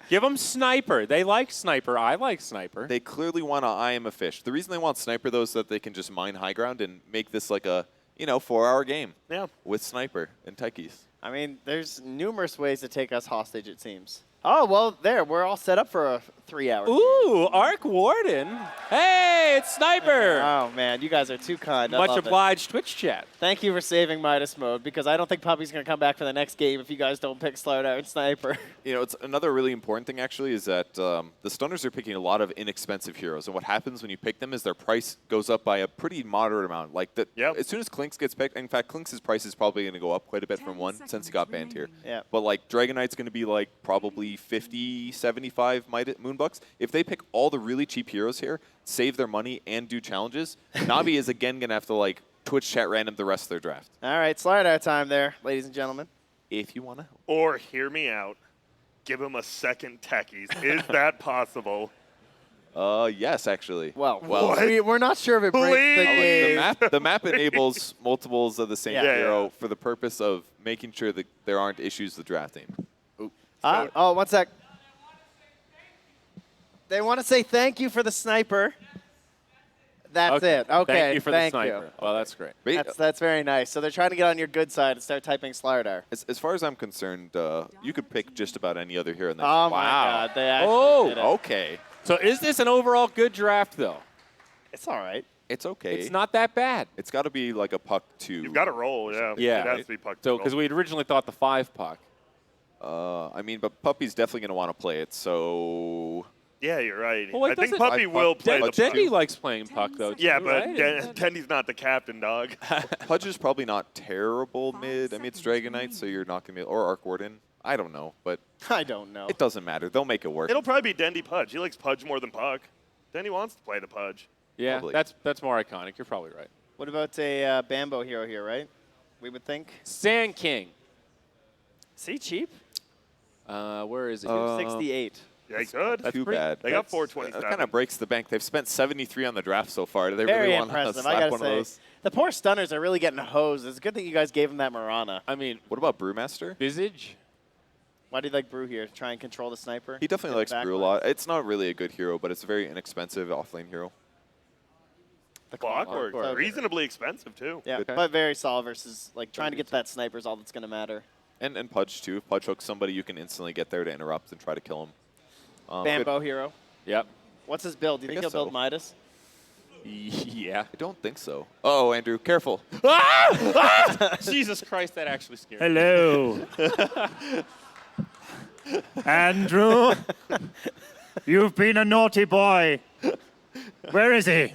Give him Sniper. They like Sniper. I like Sniper. They clearly want to I am a fish. The reason they want Sniper, though, is that they can just mine high ground and make this like a, 4-hour game Yeah. with Sniper and Techies. I mean, there's numerous ways to take us hostage, it seems. Oh, well, there. We're all set up for a 3-hour. Ooh, Arc Warden. Hey, it's Sniper. Oh, man. You guys are too kind. I Much love it. obliged, Twitch chat. Thank you for saving Midas Mode, because I don't think Puppy's going to come back for the next game if you guys don't pick Slardar and Sniper. It's another really important thing, actually, is that the Stunners are picking a lot of inexpensive heroes. And what happens when you pick them is their price goes up by a pretty moderate amount. Like, as soon as Clinks gets picked, in fact, Clinks' price is probably going to go up quite a bit from 1 since he got banned here. Yeah. But, like, Dragon Knight's going to be, like, probably 50, 75 Moonbucks. If they pick all the really cheap heroes here, save their money, and do challenges, Navi is again going to have to, like, Twitch chat random the rest of their draft. All right, Slardar time there, ladies and gentlemen. If you want to. Or, hear me out, give him a second Techies. Is that possible? Yes, actually. Well, What? we're not sure if it breaks the Please. game. The map enables multiples of the same Yeah. hero for the purpose of making sure that there aren't issues with drafting. Oh, one sec. They want to say thank you for the Sniper. That's it. Okay, Thank you for the thank Sniper. Well, that's great. That's very nice. So they're trying to get on your good side and start typing Slardar. As far as I'm concerned, you could pick just about any other hero in that. Oh, my God. They actually Oh, did it. Okay. So is this an overall good draft, though? It's all right. It's okay. It's not that bad. It's got to be like a puck 2. You've got to roll, yeah. Yeah. It has to be puck So, roll. because we had originally thought the 5 puck. I mean, but Puppy's definitely going to want to play it, so... Yeah, you're right. Well, wait, I think doesn't- Puppy will play the Dendy puck. likes playing puck, though. Yeah, too, but right? Tendy's not the captain, dog. Pudge is probably not terrible mid. I mean, it's Dragon Knight, so you're not going to be... Or Arc Warden. I don't know, but I don't know. it doesn't matter. They'll make it work. It'll probably be Dendy Pudge. He likes Pudge more than Puck. Dendy wants to play the Pudge. Yeah, Probably. that's more iconic. You're probably right. What about a Bambo hero here, right? We would think. Sand King. Is he cheap? Where is it? 68. Yeah, he could. That's Too pretty- bad. They got That 427. kind of breaks the bank. They've spent 73 on the draft so far. Do they Very really want to impressive, I slap gotta one say. of those? The poor Stunners are really getting hosed. It's a good thing you guys gave him that Marana. I mean, What about Brewmaster? Visage. Why do you like Brew here? Try and control the Sniper? He definitely likes Get Brew a backline? lot. It's not really a good hero, but it's a very inexpensive offlane hero. The Clockwork. Clockwork. Reasonably expensive, too. Yeah, Okay. but very solid versus like trying to get that Sniper is all that's going to matter. And Pudge, too. If Pudge hooks somebody, you can instantly get there to interrupt and try to kill him. Bambo hero. Yep. What's his build? Do you think he'll guess build so. Midas? Yeah. I don't think so. Oh, Andrew, careful. Jesus Christ, that actually scared me. Hello. Andrew, you've been a naughty boy. Where is he?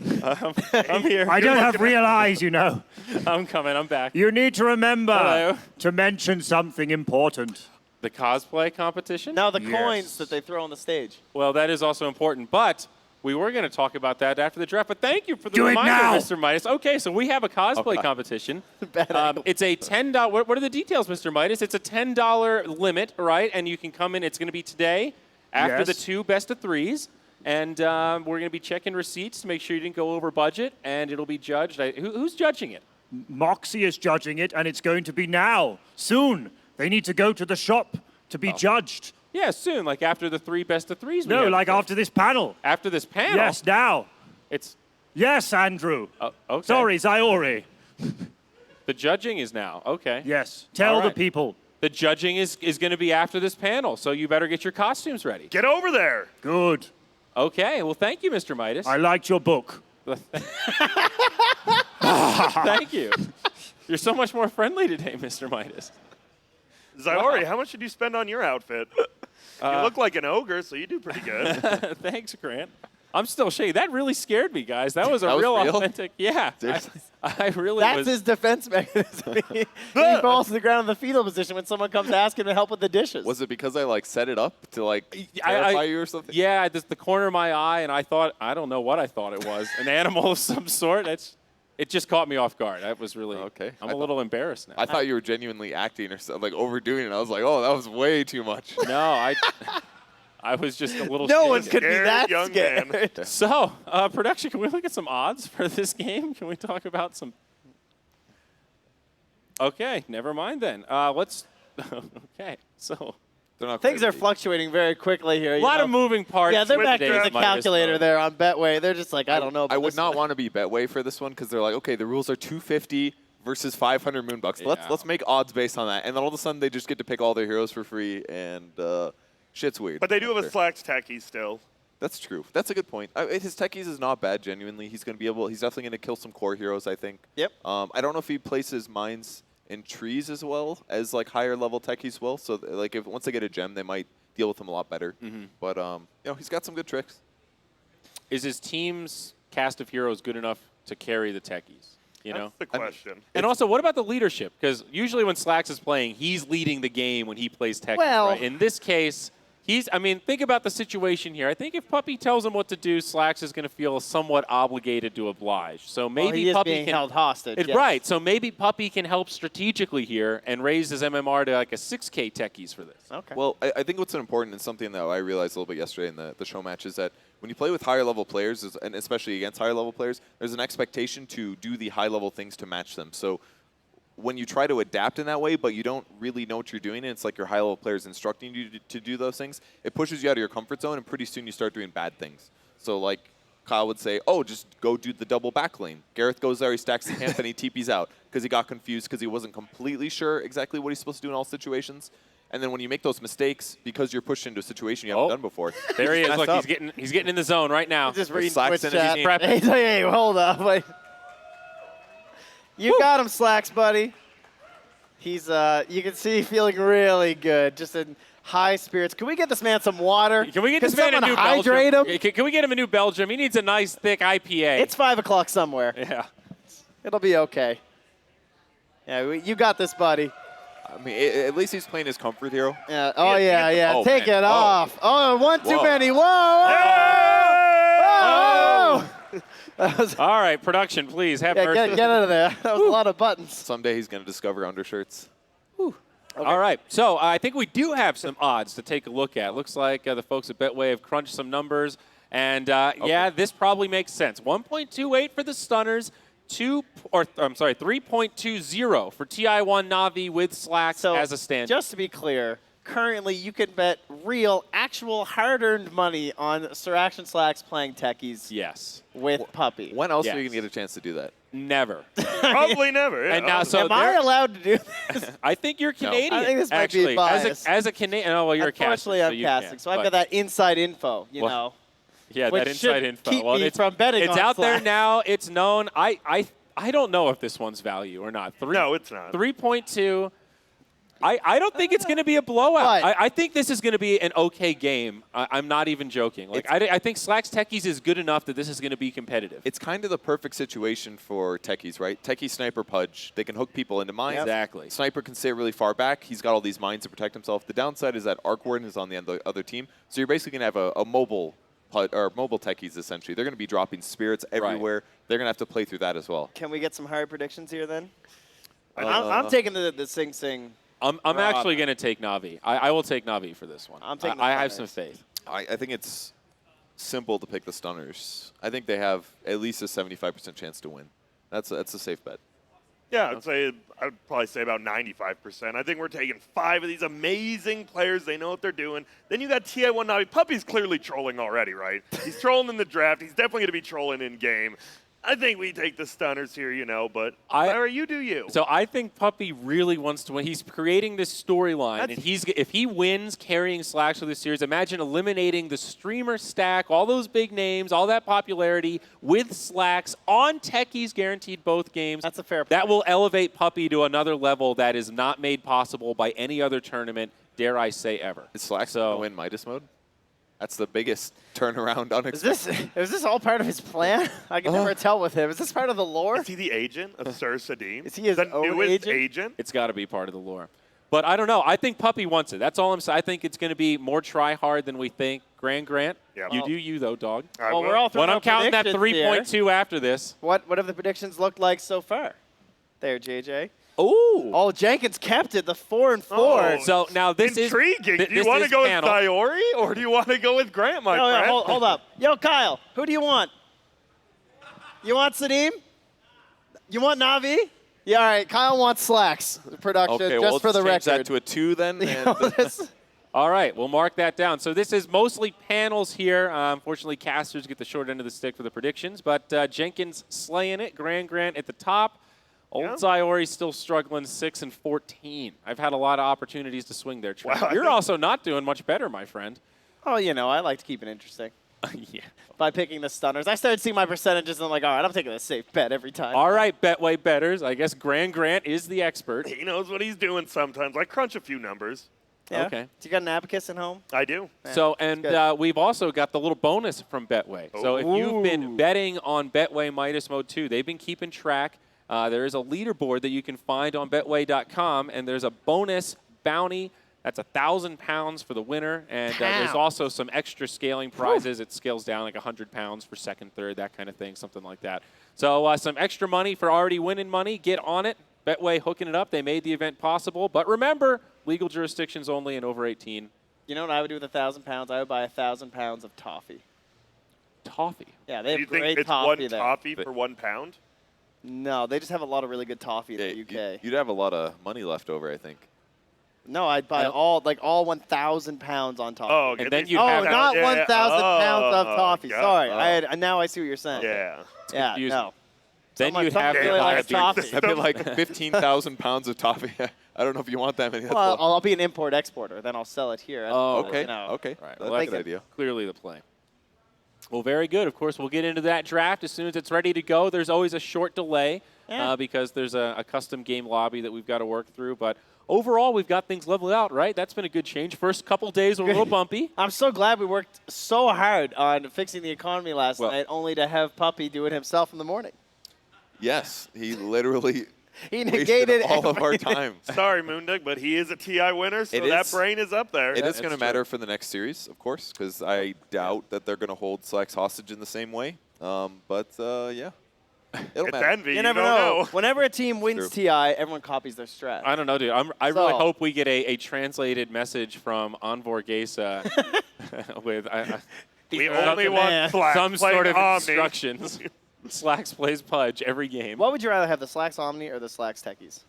I'm here. I don't have real eyes, you know. I'm coming. I'm back. You need to remember Hello. to mention something important. The cosplay competition? No, the Yes. coins that they throw on the stage. Well, that is also important, but we were going to talk about that after the draft. But thank you for the Do it reminder, now. Mr. Midas. Okay, so we have a cosplay competition. It's a $10. What are the details, Mr. Midas? It's a $10 limit, right? And you can come in. It's going to be today after Yes. the 2 best of 3s. And we're going to be checking receipts to make sure you didn't go over budget, and it'll be judged. Who's judging it? Moxie is judging it, and it's going to be now, soon. They need to go to the shop to be judged. Yeah, soon, like after the 3 best of 3s. No, like after this panel. After this panel? Yes, now. It's Yes, Andrew. okay. Sorry, Zaori. The judging is now. Okay. Yes. Tell All the right. people. The judging is going to be after this panel, so you better get your costumes ready. Get over there. Good. Okay. Well, thank you, Mr. Midas. I liked your book. Thank you. You're so much more friendly today, Mr. Midas. Zaori, how much did you spend on your outfit? You look like an ogre, so you do pretty good. Thanks, Grant. I'm still shaking. That really scared me, guys. That was a That was real real? authentic. Yeah. Seriously? I really That's was. his defense mechanism. he falls to the ground in the fetal position when someone comes to ask him to help with the dishes. Was it because I like set it up to like I- terrify you or something? Yeah, just the corner of my eye, and I don't know what I thought it was. An animal of some sort. It just caught me off guard. That was really, Okay. I'm a little embarrassed now. I thought you were genuinely acting or something, like overdoing it. I was like, oh, that was way too much. No, I was just a little no one shaken. could be Scared that young scared. man. So, production, can we look at some odds for this game? Can we talk about some? Okay, never mind then. Let's. Okay, so They're not Things quite are ready. fluctuating very quickly here. a lot of moving parts. Yeah, they're with back to today's the Midas calculator mode. there on Betway. They're just like, I don't know. I about would this not one. want to be Betway for this one because they're like, okay, the rules are 250 versus 500 Moonbucks. Yeah. Let's make odds based on that, and then all of a sudden they just get to pick all their heroes for free, and shit's weird. But they do have a Sure. Slacks techie still. That's true. That's a good point. His techies is not bad. Genuinely, he's going to be able. He's definitely going to kill some core heroes. I think. Yep. I don't know if he places mines in trees as well as like higher level techies will. So like if once they get a gem, they might deal with him a lot better. But he's got some good tricks. Is his team's cast of heroes good enough to carry the techies? You know. That's the question. And also, what about the leadership? Because usually when Slacks is playing, he's leading the game when he plays techies. Well- right? In this case. Think about the situation here. I think if Puppy tells him what to do, Slacks is going to feel somewhat obligated to oblige. So maybe he is Puppy being can held hostage. yes. Right. So maybe Puppy can help strategically here and raise his MMR to like a 6K techies for this. Okay. Well, I think what's important and something that I realized a little bit yesterday in the show match is that when you play with higher level players, and especially against higher level players, there's an expectation to do the high level things to match them. So when you try to adapt in that way, but you don't really know what you're doing, and it's like your high-level players instructing you to do those things, it pushes you out of your comfort zone, and pretty soon you start doing bad things. So, like, Kyle would say, oh, just go do the double back lane. Gareth goes there, he stacks the camp, and he TPs out because he got confused because he wasn't completely sure exactly what he's supposed to do in all situations. And then when you make those mistakes, because you're pushed into a situation you haven't done before, There he is. messed Look, up. he's getting in the zone right now. Just reading Slacks Twitch in chat. his prepping. He's like, hey, hold up. Like, you got him, Slacks, buddy. He's, you can see feeling really good, just in high spirits. Can we get this man some water? Can we get this man a someone new hydrate Belgium? him? Can we get him a new Belgium? He needs a nice, thick IPA. It's 5 o'clock somewhere. yeah. It'll be okay. Yeah, you got this, buddy. I mean, at least he's playing his comfort hero. Yeah. Oh, yeah. Oh, Take man. it Whoa. off. Oh, one too Whoa. many. Whoa. Oh. That was, All right, production, please have yeah, mercy. get out of there. That was a lot of buttons. Someday he's going to discover undershirts. All right, so I think we do have some odds to take a look at. Looks like the folks at Betway have crunched some numbers, and yeah, this probably makes sense. 1.28 for the stunners, 3.20 for TI1 Navi with Slacks So, as a stand. just to be clear, currently you can bet real, actual, hard-earned money on Sir Action Slacks playing techies Yes, with Puppy. When else are you Yes. going to get a chance to do that? never. Probably never. Yeah. And now, so Am I there- allowed to do this? I think you're Canadian. I think this might be actually, biased. as a Canadian. Oh, well, you're a caster. Unfortunately, so I'm you casting, can't, so I've but- got that inside info, you Well, know. Yeah, which that inside should info. keep Well, me it's from betting It's on out there Slack. now. It's known. I don't know if this one's value or not. No, it's not. 3.2. I don't think it's going to be a blowout. But- I think this is going to be an okay game. I'm not even joking. Like I think Slacks Techies is good enough that this is going to be competitive. It's kind of the perfect situation for techies, right? Techie, Sniper, Pudge. They can hook people into mines. Exactly. Sniper can stay really far back. He's got all these mines to protect himself. The downside is that Arc Warden is on the other team. So you're basically going to have a mobile mobile techies, essentially. They're going to be dropping spirits everywhere. They're going to have to play through that as well. Can we get some hard predictions here then? I'm taking the SingSing. I'm actually going to take Navi. I will take Navi for this one. I'm taking the I have Stunners. some faith. I think it's simple to pick the stunners. I think they have at least a 75% chance to win. That's a safe bet. Yeah, I'd probably say about 95%. I think we're taking 5 of these amazing players. They know what they're doing. Then you got TI1 Navi. Puppy's clearly trolling already, right? He's trolling in the draft. He's definitely going to be trolling in game. I think we take the stunners here, but Larry, you do you. So I think Puppy really wants to win. He's creating this storyline, and if he wins carrying Slacks for this series, imagine eliminating the streamer stack, all those big names, all that popularity with Slacks on Techies guaranteed both games. That's a fair point. That will elevate Puppy to another level that is not made possible by any other tournament, dare I say, ever. Is Slacks going to win Midas mode? That's the biggest turnaround unexpected. Is this all part of his plan? I can never tell with him. Is this part of the lore? Is he the agent of Sir Sadim? Is he his the own newest agent? It's got to be part of the lore. But I don't know. I think Puppy wants it. That's all I'm saying. I think it's going to be more try-hard than we think. Grant. Yeah. You do you, though, dog. Well, we're all throwing When I'm out counting that predictions 3.2 after this. What have the predictions looked like so far? There, JJ. Ooh. Oh, Jenkins kept it, the 4 and 4. Oh, So now this intriguing. is Do you want to go panel. with Diori or do you want to go with Grant, my friend? Hold up. Yo, Kyle, who do you want? You want Sadim? You want Navi? Yeah, all right. Kyle wants Slacks production, Okay, just well, for the let's change record. that to a 2 then. And All right, we'll mark that down. So this is mostly panels here. Unfortunately, casters get the short end of the stick for the predictions, but Jenkins slaying it. Grant at the top. Old Ziori still struggling 6 and 14. I've had a lot of opportunities to swing there. Wow, You're also not doing much better, my friend. Oh, I like to keep it interesting. Yeah. By picking the stunners. I started seeing my percentages, and I'm like, all right, I'm taking a safe bet every time. All right, Betway betters. I guess Grant is the expert. He knows what he's doing sometimes. I crunch a few numbers. Yeah. Okay. Do you got an abacus at home? I do. So, and we've also got the little bonus from Betway. So if you've been betting on Betway Midas Mode 2, they've been keeping track. There is a leaderboard that you can find on Betway.com, and there's a bonus bounty. That's £1,000 for the winner, and there's also some extra scaling prizes. It scales down like £100 for second, third, that kind of thing, something like that. So some extra money for already winning money. Get on it. Betway hooking it up. They made the event possible. But remember, legal jurisdictions only and over 18. You know what I would do with £1,000? I would buy £1,000 of toffee. Toffee. Yeah, they Do you have think great it's toffee one there. toffee for £1? No, they just have a lot of really good toffee in the UK. You'd have a lot of money left over, I think. No, I'd buy all 1,000 pounds on toffee. Oh, And then you Oh, have not 1,000 pounds of toffee. God. Sorry, now I see what you're saying. Yeah. Yeah, confusing. no. Then Someone- you have someone to really buy likes the- toffee. That'd be like 15,000 pounds of toffee. I don't know if you want that many. That's Well, a lot. I'll be an import-exporter. Then I'll sell it here. Oh, Okay. You know. Okay. Right, That's well, a good idea. Clearly the play. Well, very good. Of course, we'll get into that draft as soon as it's ready to go. There's always a short delay because there's a custom game lobby that we've got to work through. But overall, we've got things leveled out, right? That's been a good change. First couple days were a little bumpy. I'm so glad we worked so hard on fixing the economy last night, only to have Puppy do it himself in the morning. Yes, he literally He wasted negated all of our everything. time. Sorry, Moondog, but he is a TI winner, so It that is. brain is up there. It is That's going to true. matter for the next series, of course, because I doubt that they're going to hold Slacks hostage in the same way. But yeah, it'll It's matter. envy. You never don't know. know. Whenever a team wins true. TI, everyone copies their strat. I don't know, dude. I really So- hope we get a translated message from Anvor Gesa with We Fucking only man. want Slacks some playing sort of Omni. instructions. Slacks plays Pudge every game. What would you rather have, the Slacks Omni or the Slacks Techies?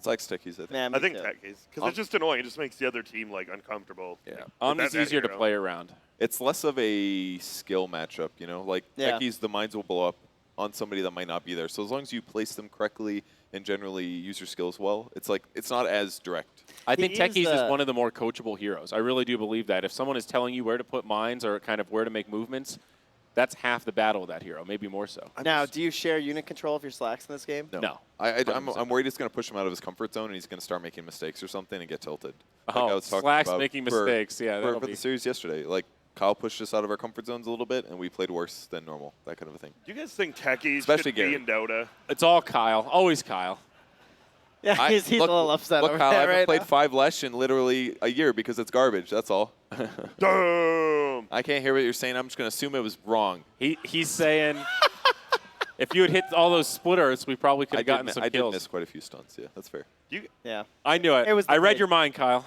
Slacks stickies, I think. Nah, me I think too. techies, because it's just annoying. It just makes the other team uncomfortable. Yeah. Omni's that easier to hero. play around. It's less of a skill matchup, Like Yeah. techies, the mines will blow up on somebody that might not be there. So as long as you place them correctly and generally use your skills well, it's not as direct. I think He is Techies is the- one of the more coachable heroes. I really do believe that. If someone is telling you where to put mines or kind of where to make movements, that's half the battle of that hero, maybe more so. Now, do you share unit control of your Slacks in this game? No. I'm worried it's going to push him out of his comfort zone and he's going to start making mistakes or something and get tilted. Like I Oh, was talking Slacks about making for- mistakes. Yeah, for, that'll for be. the series yesterday. Like Kyle pushed us out of our comfort zones a little bit and we played worse than normal, that kind of a thing. Do you guys think techies Especially should be Gary. in Dota? It's all Kyle. Always Kyle. Yeah, he's a little upset Look, over Kyle, I that haven't right played now. 5 Lesh in literally a year because it's garbage, that's all. Damn. I can't hear what you're saying. I'm just going to assume it was wrong. He's saying if you had hit all those splitters, we probably could have gotten some I did kills. miss quite a few stunts, yeah, that's fair. You, Yeah. I knew it. It was the I read bait. your mind, Kyle.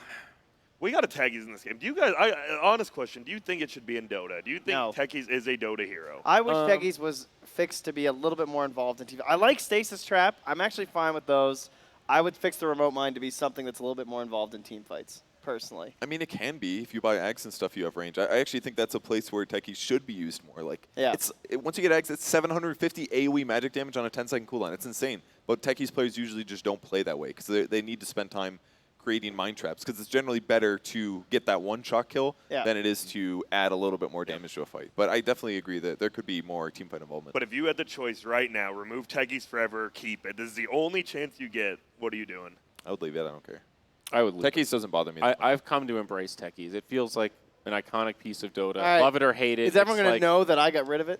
We got a Techies in this game. Do you guys? Honest question. Do you think it should be in Dota? Do you think No. Techies is a Dota hero? I wish Techies was fixed to be a little bit more involved in TV. I like Stasis Trap. I'm actually fine with those. I would fix the remote mine to be something that's a little bit more involved in team fights, personally. I mean, it can be. If you buy eggs and stuff, you have range. I actually think that's a place where Techies should be used more. Like, Yeah. Once you get eggs, it's 750 AoE magic damage on a 10-second cooldown. It's insane. But Techies players usually just don't play that way because they need to spend time creating mine traps because it's generally better to get that one shot kill than it is to add a little bit more damage to a fight. But I definitely agree that there could be more team fight involvement. But if you had the choice right now, remove Techies forever, keep it. This is the only chance you get. What are you doing? I would leave it. I don't care. I would leave Techies doesn't bother me. I've come to embrace Techies. It feels like an iconic piece of Dota. right. Love it or hate it. Is everyone it's going like- to know that I got rid of it?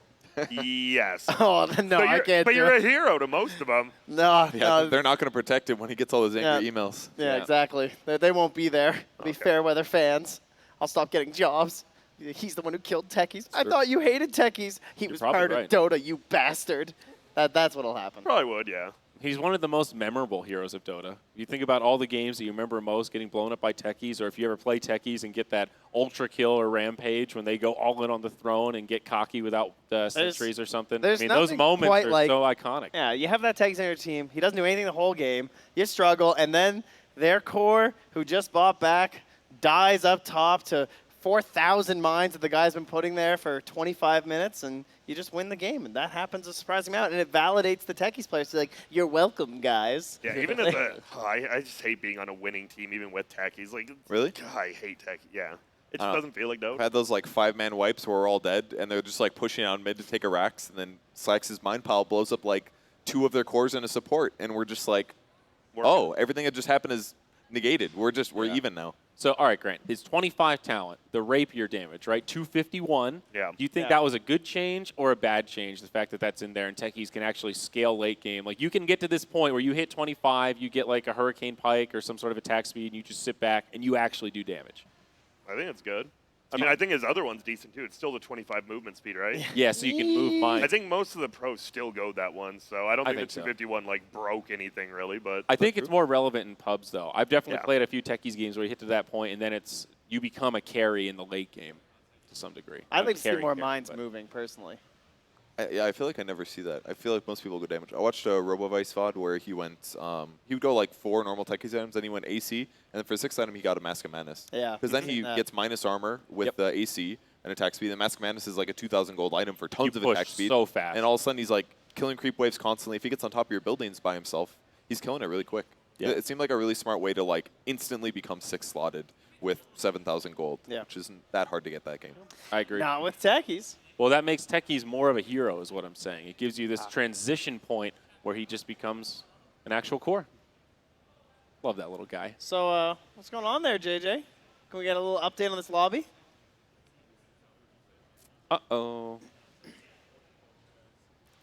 Yes. Oh, no, I can't But do you're it. a hero to most of them. No, Yeah, no. they're not going to protect him when he gets all those angry Yeah. emails. Yeah, Yeah. exactly. They won't be there. They'll be fair weather fans. I'll stop getting jobs. He's the one who killed Techies. I thought you hated Techies. He was probably part right. of Dota, you bastard. That's what'll happen. Probably would, yeah. He's one of the most memorable heroes of Dota. You think about all the games that you remember most getting blown up by Techies, or if you ever play Techies and get that ultra kill or rampage when they go all in on the throne and get cocky without sentries or something. I there's mean, those nothing moments quite are like- so iconic. Yeah, you have that Techies on your team. He doesn't do anything the whole game. You struggle, and then their core, who just bought back, dies up top to 4,000 mines that the guy's been putting there for 25 minutes, and you just win the game. And that happens a surprising amount, and it validates the Techies players. So like, you're welcome, guys. Yeah, even as I just hate being on a winning team, even with Techies. Like, Really? God, I hate Techies. Yeah. It just I don't know. doesn't feel like I've Dota. had those like 5-man wipes where we're all dead, and they're just like pushing out mid to take a Rax, and then Slax's mine pile blows up like 2 of their cores and a support, and we're just like, oh, everything that just happened is negated. We're even now. So, all right, Grant, his 25 talent, the rapier damage, right? 251. Yeah. Do you think that was a good change or a bad change, the fact that that's in there and Techies can actually scale late game? Like, you can get to this point where you hit 25, you get like a Hurricane Pike or some sort of attack speed, and you just sit back and you actually do damage. I think it's good. I mean, I think his other one's decent too. It's still the 25 movement speed, right? Yeah, so you can move mine. I think most of the pros still go that one, so I don't think think the so. 251 like broke anything really. But I think it's more relevant in pubs, though. I've definitely Yeah. played a few Techies games where you hit to that point, and then it's you become a carry in the late game to some degree. I'd like to see Carry, more carry, mines but- moving, personally. I feel like I never see that. I feel like most people go damage. I watched a RoboVice VOD where he went, he would go like 4 normal Techies items, then he went AC, and then for 6th item he got a Mask of Madness. Yeah. Because then I've he seen that. gets minus armor with the AC and attack speed. And Mask of Madness is like a 2,000 gold item for tons of push attack speed. so fast. And all of a sudden he's like killing creep waves constantly. If he gets on top of your buildings by himself, he's killing it really quick. Yeah. It seemed like a really smart way to like instantly become 6 slotted with 7,000 gold, Yeah. which isn't that hard to get that game. I agree. Not with Techies. Well, that makes Techies more of a hero, is what I'm saying. It gives you this transition point where he just becomes an actual core. Love that little guy. So, what's going on there, JJ? Can we get a little update on this lobby? Uh-oh.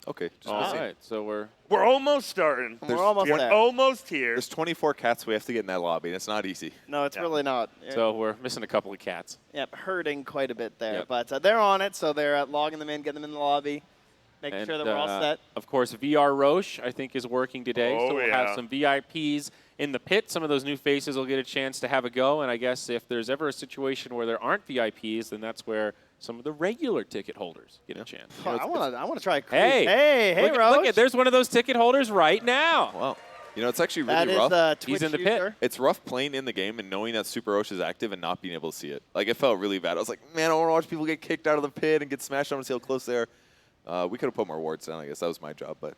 Okay. Just All proceed. right, so we're almost starting. We're almost We're there. almost here. There's 24 cats we have to get in that lobby, and it's not easy. No, it's Yeah. really not. we're missing a couple of cats. Yep, hurting quite a bit there. Yep. But they're on it, so they're logging them in, getting them in the lobby, making sure that we're all set. Of course, VR Roche, I think, is working today. Oh, so we'll yeah. have some VIPs in the pit. Some of those new faces will get a chance to have a go. And I guess if there's ever a situation where there aren't VIPs, then that's where some of the regular ticket holders get a chance. Oh, I want to try. Hey, hey, look, Roach. look at there's one of those ticket holders right now. Wow. You know, it's actually That really is rough. the Twitch He's in the pit. user. It's rough playing in the game and knowing that Super Roche is active and not being able to see it. Like, it felt really bad. I was like, man, I want to watch people get kicked out of the pit and get smashed. I want to see how close they are. We could have put more wards down, I guess. That was my job. But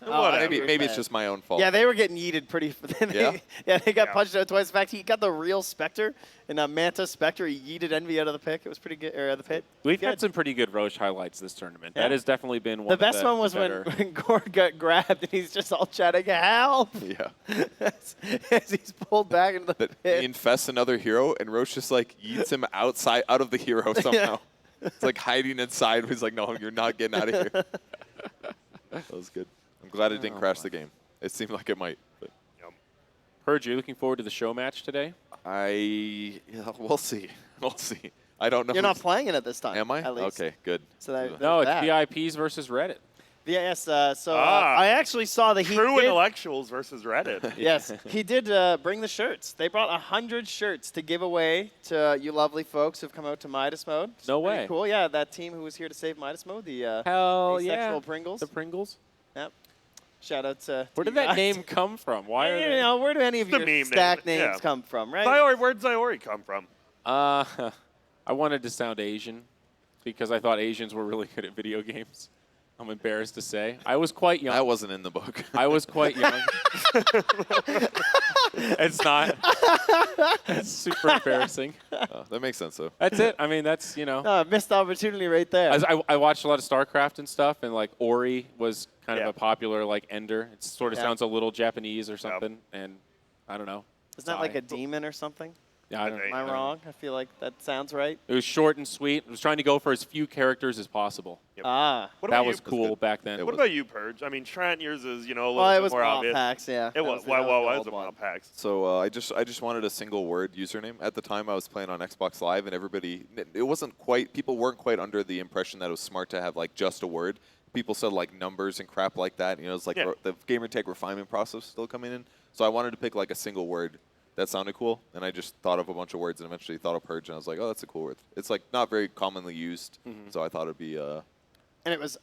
maybe it's just my own fault. Yeah, they were getting yeeted pretty. Yeah? They got punched out twice. In fact, he got the real Spectre in a Manta Spectre. He yeeted Envy out of the pick. It was pretty good, or the pit. We've Good. had some pretty good Roche highlights this tournament. Yeah. That has definitely been one The of best one was better. when Gore got grabbed and he's just all chatting, help! Yeah. as he's pulled back into the He pit. infests another hero, and Roche just, like, yeets him out of the hero somehow. It's like hiding inside. He's like, no, you're not getting out of here. That was good. I'm glad it didn't crash the game. It seemed like it might. But Heard you looking forward to the show match today? we'll see. We'll see. I don't know. You're not playing it at this time. Am I? At least. Okay, good. So that, No, it's that. VIPs versus Reddit. Yes, I actually saw that he True did. intellectuals versus Reddit. Yes, he did bring the shirts. They brought 100 shirts to give away to you lovely folks who've come out to Midas Mode. It's No pretty way. Cool, yeah. That team who was here to save Midas Mode, the Hell asexual yeah. Pringles. The Pringles. Yep. Shout out to. Where to did you that guys. name come from? Why are You they? know, where do any of The your meme stack name, names yeah. come from, right? Where'd Zayori come from? I wanted to sound Asian because I thought Asians were really good at video games. I'm embarrassed to say. I was quite young. That wasn't in the book. I was quite young. It's not. It's super embarrassing. That makes sense, though. That's it. I mean, that's, Missed opportunity right there. I watched a lot of StarCraft and stuff, and like Ori was kind of Yeah. a popular like ender. It sort of Yeah. sounds a little Japanese or something, and I don't know. Isn't that like Sai. a demon or something? Yeah, I don't Okay. know. Am I wrong? I feel like that sounds right. It was short and sweet. I was trying to go for as few characters as possible. Ah. What That about was you? cool good. back then. It What was. about you, Purge? I mean, Trent, yours is a little Well, it bit was more mod obvious. packs, yeah. It was. Why was it mod packs? So I just wanted a single word username. At the time, I was playing on Xbox Live, and it wasn't quite. People weren't quite under the impression that it was smart to have like just a word. People said like numbers and crap like that. You know, it's like Yeah. the gamer tag refinement process still coming in. So I wanted to pick like a single word that sounded cool, and I just thought of a bunch of words, and eventually thought of Purge, and I was like, oh, that's a cool word. It's like not very commonly used, so I thought it'd be. And it was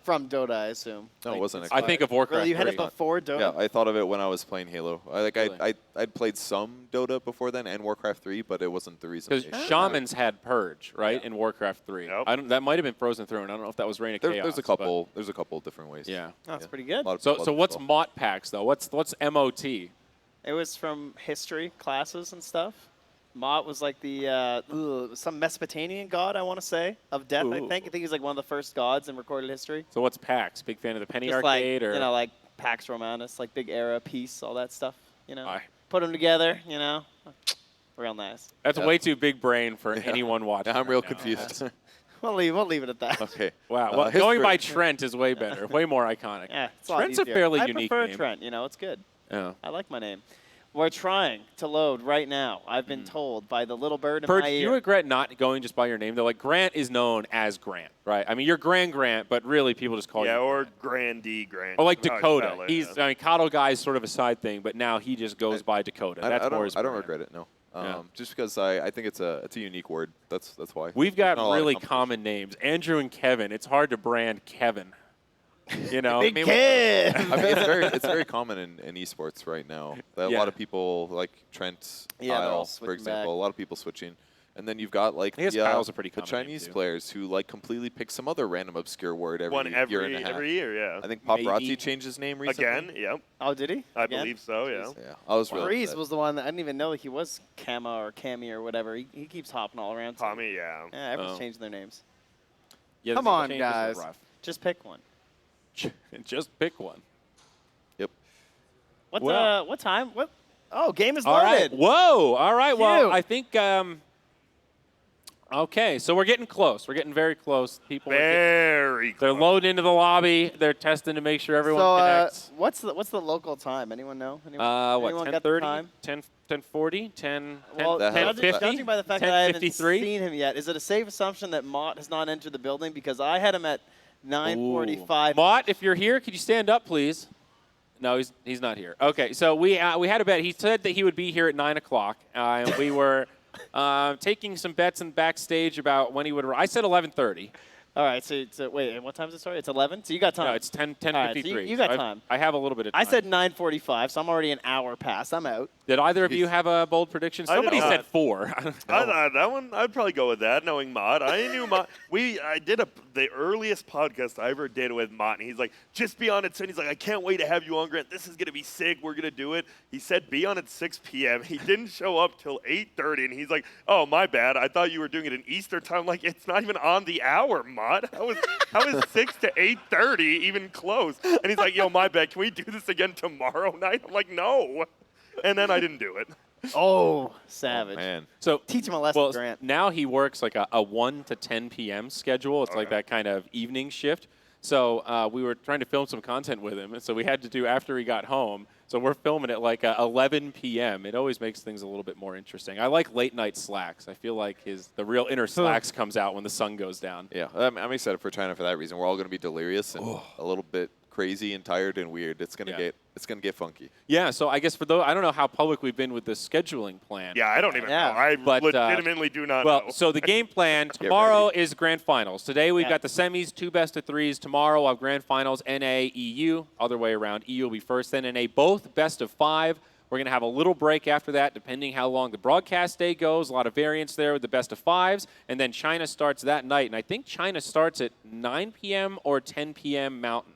from Dota, I assume. No, Like, it wasn't. I think of Warcraft. Really, you had it 3. before Dota? Yeah, I thought of it when I was playing Halo. Really? I'd played some Dota before then and Warcraft 3, but it wasn't the reason. Because Shamans had Purge, right, in Warcraft 3. Yep. That might have been Frozen Throne. I don't know if that was Reign of Chaos. There's a couple. There's a couple different ways. But yeah. That's pretty good. So what's MOT packs though? What's MOT? It was from history classes and stuff. Mot was like the some Mesopotamian god, I want to say, of death. I Ooh. think he's like one of the first gods in recorded history. So what's PAX? Big fan of the Penny Just Arcade like or you know, like Pax Romanus, like big era, peace, all that stuff. You know, Aye. put them together. You know, real nice. That's Yeah. way too big brain for anyone watching. Yeah, I'm real right now. confused. We'll leave it at that. Okay. Wow. Well, going history. by Trent is way better, way more iconic. Yeah, it's a lot Trent's a easier. fairly I unique prefer name. Trent. You know, it's good. Yeah. I like my name. We're trying to load right now. I've been told by the little bird in Purge, my do ear. you regret not going just by your name though? Like Grant is known as Grant, right? I mean, you're Grant, but really people just call you. Yeah, or Grandee Grant. Or like How I Dakota. spell it, He's yeah. I mean, Kato Guy is sort of a side thing, but now he just goes by Dakota. That's more his I don't brand. regret it. No. Yeah. Just because I think it's a unique word. That's why. We've got Not a lot of really competition. common names. Andrew and Kevin. It's hard to brand Kevin. You know, Big kid. I mean, it's very common in esports right now. That Yeah. A lot of people like Trent, Yeah, they're all Kyle, for switching example. back. A lot of people switching. And then you've got like I guess Kyle's a pretty the common name, Chinese too. players who like completely pick some other random obscure word every One year and a half. every year, yeah. I think Maybe. Paparazzi changed his name recently. Again, yep. Oh, did he? I Again? believe so, yeah. Yeah, I was really Breeze upset. was the one that I didn't even know he was Kama or Cammy or whatever. He keeps hopping all around. too. Tommy, yeah. Yeah, everyone's Oh. changing their names. Yeah, Come the on, changes are guys. rough. Just pick one. Just pick one. Yep. What time? What? Oh, game is All right. loaded. Whoa. All right. Well, Phew. I think. Okay, so we're getting close. We're getting very close. People. Are Very they're close. loading into the lobby. They're testing to make sure everyone So, connects. what's the local time? Anyone know? Anyone, What? anyone got the 10:30, time? 10:40, 10. Well, 10:50, judging by the fact that I haven't 10:53. seen him yet, is it a safe assumption that Mott has not entered the building? Because I had him at 9:45. Mott, if you're here, could you stand up, please? No, he's not here. Okay, so we had a bet. He said that he would be here at 9 o'clock, and we were taking some bets in backstage about when he would. I said 11:30. All right, so wait, what time is it start? It's 11? So you got time. No, it's 10:53. All right, so you got I've- time. I have a little bit of time. I said 9:45, so I'm already an hour past. I'm out. Did either of you have a bold prediction? I did Somebody not. said 4. That one, I'd probably go with that, knowing Mott. I knew Mott. I did the earliest podcast I ever did with Mott, and he's like, just be on at 10. He's like, I can't wait to have you on, Grant. This is going to be sick. We're going to do it. He said, be on at 6 p.m. He didn't show up till 8:30, and he's like, oh, my bad. I thought you were doing it in Easter time. Like, it's not even on the hour, Mott. How is 6 to 8:30 even close? And he's like, yo, my bad. Can we do this again tomorrow night? I'm like, no. And then I didn't do it. Oh, savage. Man. So Teach him a lesson, well, Grant. now he works like a 1 to 10 p.m. schedule. It's like Okay. that kind of evening shift. So we were trying to film some content with him, and so we had to do after he got home. So we're filming at like 11 p.m. It always makes things a little bit more interesting. I like late night Slacks. I feel like the real inner Slacks comes out when the sun goes down. Yeah, I'm excited for China for that reason. We're all going to be delirious and a little bit crazy and tired and weird. It's gonna get funky. Yeah, so I guess for those, I don't know how public we've been with the scheduling plan. Yeah, I don't even know. I legitimately do not know. Well, so the game plan tomorrow is grand finals. Today we've got the semis, 2 best-of-3s. Tomorrow we'll have grand finals, NA, EU. Other way around, EU will be first, then NA, both best-of-5. We're going to have a little break after that, depending how long the broadcast day goes. A lot of variance there with the best-of-5s. And then China starts that night. And I think China starts at 9 p.m. or 10 p.m. Mountain.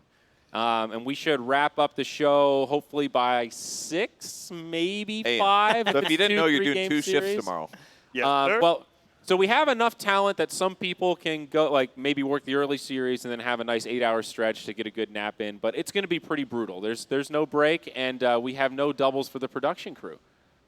And we should wrap up the show hopefully by 6, maybe 5. So if you didn't know, you're doing 2 shifts series. tomorrow. Yes, sir. Well, so we have enough talent that some people can go, like maybe work the early series and then have a nice 8-hour stretch to get a good nap in. But it's going to be pretty brutal. There's no break, and we have no doubles for the production crew.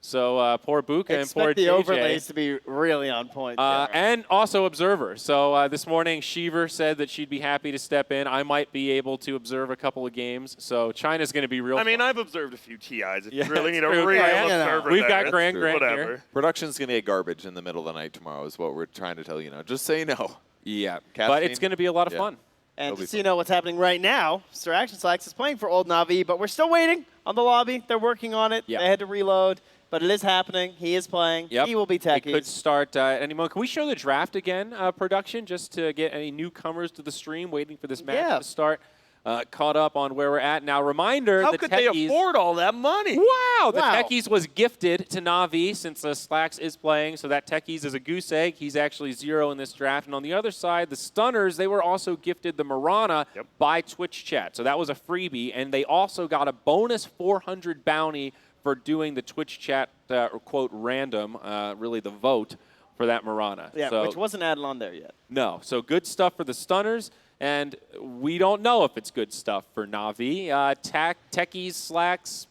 So poor Buka and poor Expect the JJ. overlays to be really on point. And also Observer. So this morning, Sheever said that she'd be happy to step in. I might be able to observe a couple of games. So China's going to be real I mean, fun. I've observed a few TIs. If Yeah, you really need a true. real Yeah, observer We've there, got Grant whatever. here. Production's going to get garbage in the middle of the night tomorrow is what we're trying to tell you now. Just so you know. Yeah, Caffeine. but it's going to be a lot of fun. And It'll be just so you know what's happening right now, Sir Action Slacks is playing for Old Navi, but we're still waiting on the lobby. They're working on it. Yeah. They had to reload, but it is happening. He is playing. Yep. He will be It techie. could start any moment. Can we show the draft again, production, just to get any newcomers to the stream waiting for this match to start? Caught up on where we're at. Now, reminder, How the could techies, they afford all that money? Wow, the Wow. Techies was gifted to Navi since Slacks is playing, so that Techies is a goose egg. He's actually 0 in this draft. And on the other side, the Stunners, they were also gifted the Marana by Twitch chat. So that was a freebie, and they also got a bonus 400 bounty for doing the Twitch chat, quote, random, really the vote for that Marana. Yeah, so, which wasn't added on there yet. No, so good stuff for the Stunners. And we don't know if it's good stuff for Navi. Techies, Slacks,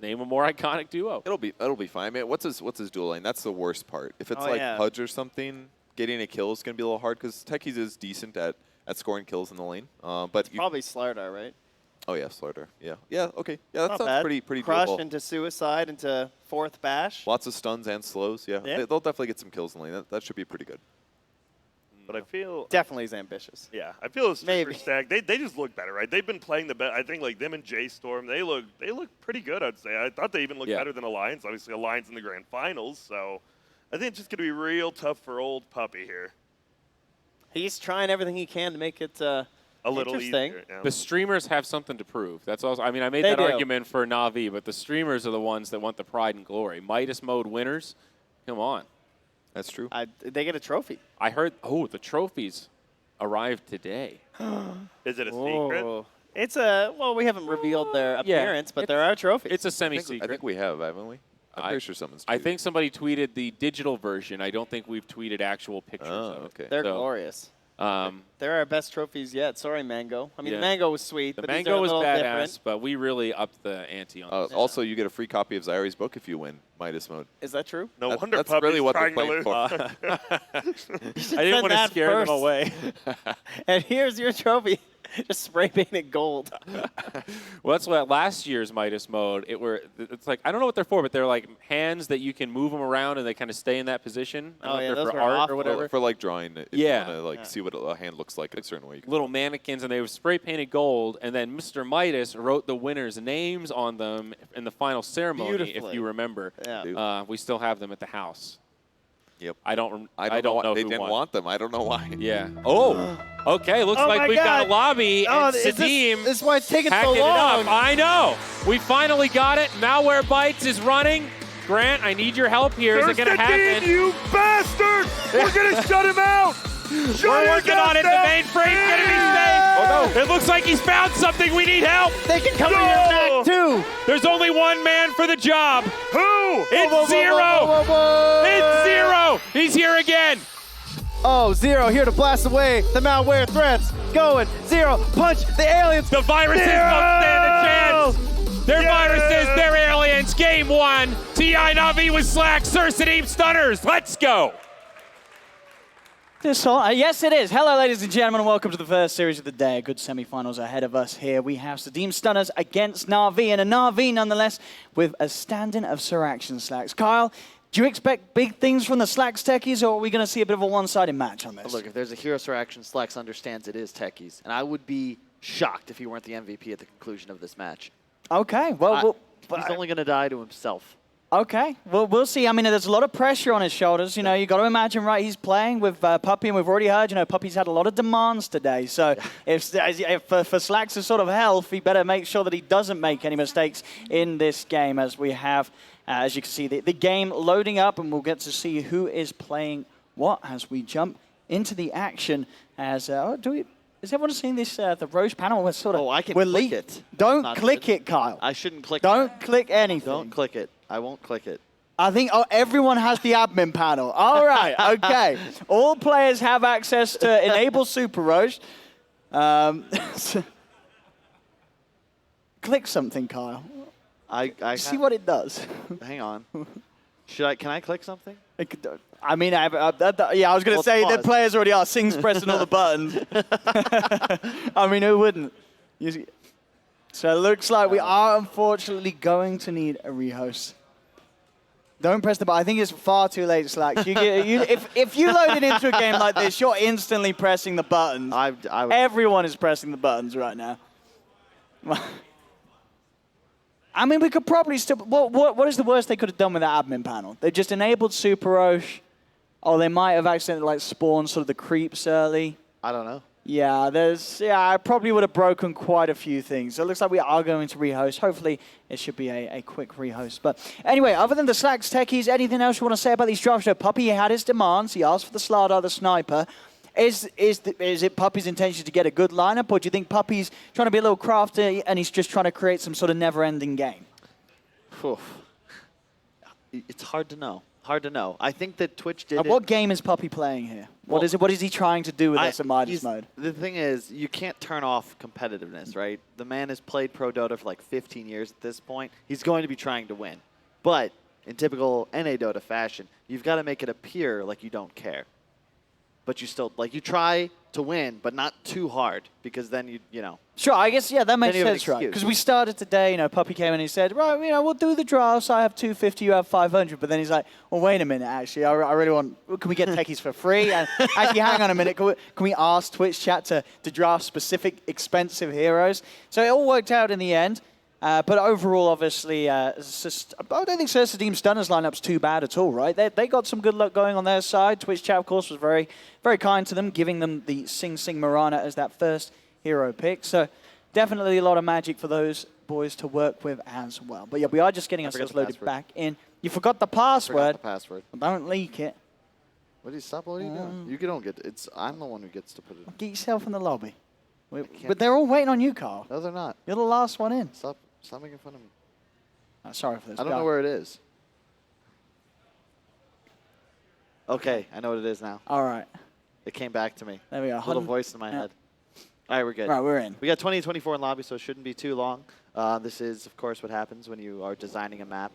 name a more iconic duo. It'll be fine. I mean, what's his dual lane? That's the worst part. If it's Pudge or something, getting a kill is going to be a little hard because Techies is decent at scoring kills in the lane. But Probably Slardar, right? Oh yeah, Slardar. Yeah. Okay. Yeah, that Not sounds bad. pretty Crush doable. into Suicide into 4th Bash. Lots of stuns and slows. Yeah. They'll definitely get some kills in the lane. That should be pretty good. But I feel Definitely is ambitious. Yeah, I feel a Maybe. super stack. They just look better, right? They've been playing the best. I think like them and J Storm, they look pretty good. I'd say. I thought they even looked better than Alliance. Obviously, Alliance in the grand finals. So I think it's just gonna be real tough for old Puppy here. He's trying everything he can to make it A little interesting. easier. Yeah. The streamers have something to prove. That's also. I mean, I made They that do. argument for Navi, but the streamers are the ones that want the pride and glory. Midas mode winners, come on. That's true. They get a trophy. I heard. Oh, the trophies arrived today. Is it a secret? Oh. It's we haven't revealed their appearance, but there are trophies. It's a I semi-secret. think we have, haven't we? I'm pretty sure someone's. I tweeted. think somebody tweeted the digital version. I don't think we've tweeted actual pictures Oh, of it. okay. They're So, glorious. Um, They're our best trophies yet. Sorry, Mango. I mean, Yeah. the Mango was sweet, the but these are mango a was little badass, different. but we really upped the ante on this. Also, you get a free copy of Zyri's book if you win Midas mode. Is that true? No That- wonder that's Puppy's really what they're trying to playing lose. for. I didn't send want to that scare first. them away. And here's your trophy. Just spray painted gold. Well, that's what last year's Midas mode. It's like I don't know what they're for, but they're like hands that you can move them around and they kind of stay in that position. I don't know if they're those for were art awful. or whatever. For like drawing, if Yeah. you want to see what a hand looks like in a certain way. You can Little mannequins, and they were spray painted gold. And then Mr. Midas wrote the winners' names on them in the final ceremony, Beautifully. if you remember. Yeah. We still have them at the house. Yep. I don't I don't know know. They who didn't won. want them. I don't know why. Yeah. Oh. Okay. Looks Oh like my we've got God. a lobby, Oh, and is Sadim this is why it's taking so hacking it long. up. I know. We finally got it. Malware Bites is running. Grant, I need your help here. Is There's it going the to Dean, happen? you bastard! We're gonna shut him out. We're working on it. The mainframe's going to be safe. Oh, no. It looks like he's found something. We need help. They can come to your No. back, too. There's only one man for the job. Who? It's Zero. It's Zero. He's here again. Oh, Zero here to blast away the malware threats. Going. Zero, punch the aliens. The viruses don't stand a chance. They're viruses. They're aliens. Game 1. TI Navi with Slack. Sir Sadim Stunners. Let's go. this on? Yes, it is. Hello, ladies and gentlemen, and welcome to the first series of the day. Good semi-finals ahead of us here. We have Sadeem Stunners against Na'Vi, and a Na'Vi, nonetheless, with a stand-in of Sir Action Slacks. Kyle, do you expect big things from the Slacks techies, or are we going to see a bit of a one-sided match on this? Look, if there's a hero Sir Action, Slacks understands it is techies, and I would be shocked if he weren't the MVP at the conclusion of this match. Okay, well, he's only going to die to himself. Okay, well, we'll see. I mean, there's a lot of pressure on his shoulders. You know, you got to imagine, right, he's playing with Puppy, and we've already heard, you know, Puppy's had a lot of demands today. So if for Slacks' sort of health, he better make sure that he doesn't make any mistakes in this game, as we have, as you can see, the game loading up, and we'll get to see who is playing what as we jump into the action. As Has everyone seen this, the Roche panel? We're sort of, I can click it. Don't click it, Kyle. I shouldn't click it. Don't click anything. Don't click it. I won't click it. I think everyone has the admin panel. All right, okay. All players have access to enable Super Roche. Click something, Kyle. I see what it does. Hang on. Can I click something? I mean, I was going to say the players already are. Sing's pressing all the buttons. I mean, who wouldn't? So it looks like we are unfortunately going to need a rehost. Don't press the button. I think it's far too late, Slacks. If you load it into a game like this, you're instantly pressing the buttons. Everyone is pressing the buttons right now. I mean, we could probably still... What is the worst they could have done with that admin panel? They just enabled Super Roche, or they might have accidentally spawned sort of the creeps early. I don't know. Yeah, I probably would have broken quite a few things. So it looks like we are going to rehost. Hopefully, it should be a quick rehost. But anyway, other than the Slacks techies, anything else you want to say about these drafts? So Puppy had his demands. He asked for the Slardar, the sniper. Is it Puppy's intention to get a good lineup, or do you think Puppy's trying to be a little crafty and he's just trying to create some sort of never-ending game? It's hard to know. Hard to know. I think that Twitch did What game is Puppy playing here? What is he trying to do with us in Midas mode? The thing is, you can't turn off competitiveness, right? The man has played Pro Dota for like 15 years at this point. He's going to be trying to win. But in typical NA Dota fashion, you've got to make it appear like you don't care. But you still, you try to win, but not too hard, because then you know. Sure, I guess, yeah, that makes sense, right? Because we started today, Puppy came in and he said, right, we'll do the drafts. I have 250, you have 500. But then he's like, well, wait a minute, actually. I really want, can we get techies for free? And actually, hang on a minute. Can we ask Twitch chat to draft specific expensive heroes? So it all worked out in the end. But overall, obviously, I don't think Sir Sadeem Stunner's lineup's too bad at all, right? They got some good luck going on their side. Twitch chat, of course, was very, very kind to them, giving them the SingSing Mirana as that first hero pick. So definitely a lot of magic for those boys to work with as well. But yeah, we are just getting ourselves loaded back in. You forgot the password. I forgot the password. Don't leak it. What are you doing? You don't get it. I'm the one who gets to put it in. Get yourself in the lobby. But they're all waiting on you, Carl. No, they're not. You're the last one in. Stop making fun of me. Sorry for this. I don't know where it is. Okay, I know what it is now. All right. It came back to me. There we go. A little voice in my head. All right, we're good. Right, we're in. We got 20 and 24 in lobby, so it shouldn't be too long. This is, of course, what happens when you are designing a map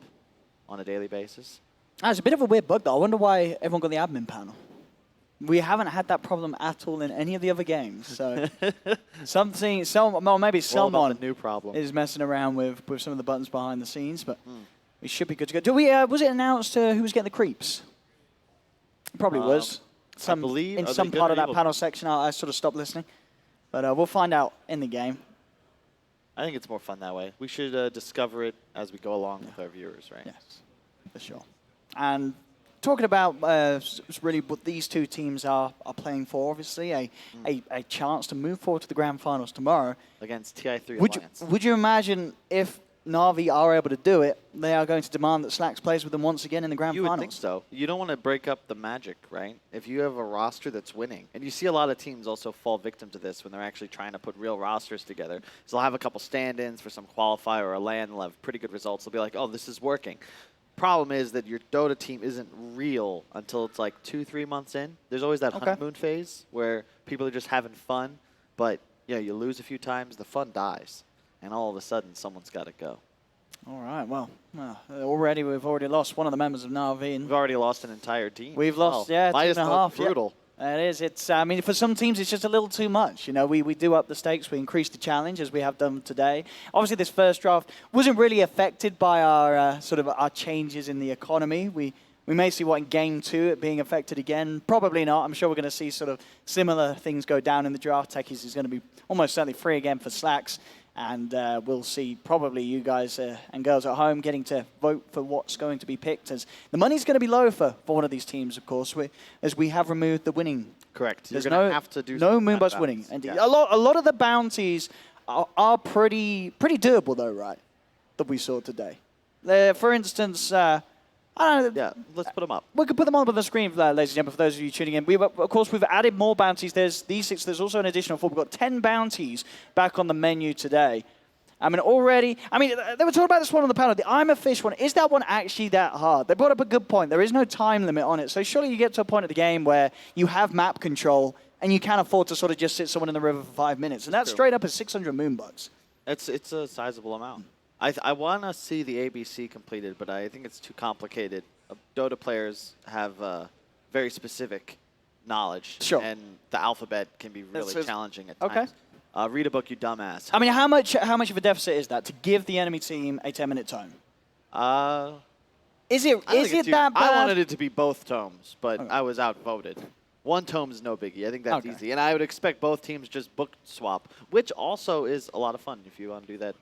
on a daily basis. It's a bit of a weird bug, though. I wonder why everyone got the admin panel. We haven't had that problem at all in any of the other games. So maybe someone new problem is messing around with some of the buttons behind the scenes, but we should be good to go. Do we? Was it announced who was getting the creeps? Probably was. I believe in some part of that panel section. I sort of stopped listening, but we'll find out in the game. I think it's more fun that way. We should discover it as we go along with our viewers, right? Yes, for sure. And talking about really what these two teams are playing for, obviously, a chance to move forward to the grand finals tomorrow. Against TI3 Alliance. Would you imagine if Na'Vi are able to do it, they are going to demand that Slacks plays with them once again in the grand finals? You would think so. You don't want to break up the magic, right? If you have a roster that's winning, and you see a lot of teams also fall victim to this when they're actually trying to put real rosters together. So they'll have a couple stand-ins for some qualifier or a LAN, they'll have pretty good results. They'll be like, oh, this is working. Problem is that your Dota team isn't real until it's like 2-3 months in. There's always that honeymoon phase where people are just having fun, but you lose a few times, the fun dies, and all of a sudden someone's got to go. All right, well, we've already lost one of the members of Na'Vi. We've already lost an entire team. We've lost, 2.5. Brutal. It is. It's. I mean, for some teams, it's just a little too much. You know, we do up the stakes. We increase the challenge as we have done today. Obviously, this first draft wasn't really affected by our sort of our changes in the economy. We may see what in game 2 it being affected again. Probably not. I'm sure we're going to see sort of similar things go down in the draft. Techies is going to be almost certainly free again for Slacks. And we'll see probably you guys and girls at home getting to vote for what's going to be picked. As the money's going to be low for one of these teams, of course, as we have removed the winning. Correct. There's You're going to have to do no some Moonbus kind of winning. balance. And Yeah. a lot of the bounties are pretty doable, though, right? That we saw today. For instance, I don't know. Yeah, let's put them up. We could put them on the screen, ladies and gentlemen, for those of you tuning in. Of course, we've added more bounties. There's these 6. There's also an additional 4. We've got 10 bounties back on the menu today. I mean, already, they were talking about this one on the panel, the I'm a Fish one. Is that one actually that hard? They brought up a good point. There is no time limit on it. So surely you get to a point of the game where you have map control and you can afford to sort of just sit someone in the river for 5 minutes. And that's straight up at 600 Moonbucks. It's a sizable amount. I want to see the ABC completed, but I think it's too complicated. Dota players have very specific knowledge. Sure. And the alphabet can be really challenging at times. Okay. Read a book, you dumbass. I mean, how much of a deficit is that to give the enemy team a 10-minute time? Is it that bad? I wanted it to be both tomes, but I was outvoted. One tome is no biggie. I think that's easy. And I would expect both teams just book swap, which also is a lot of fun if you want to do that.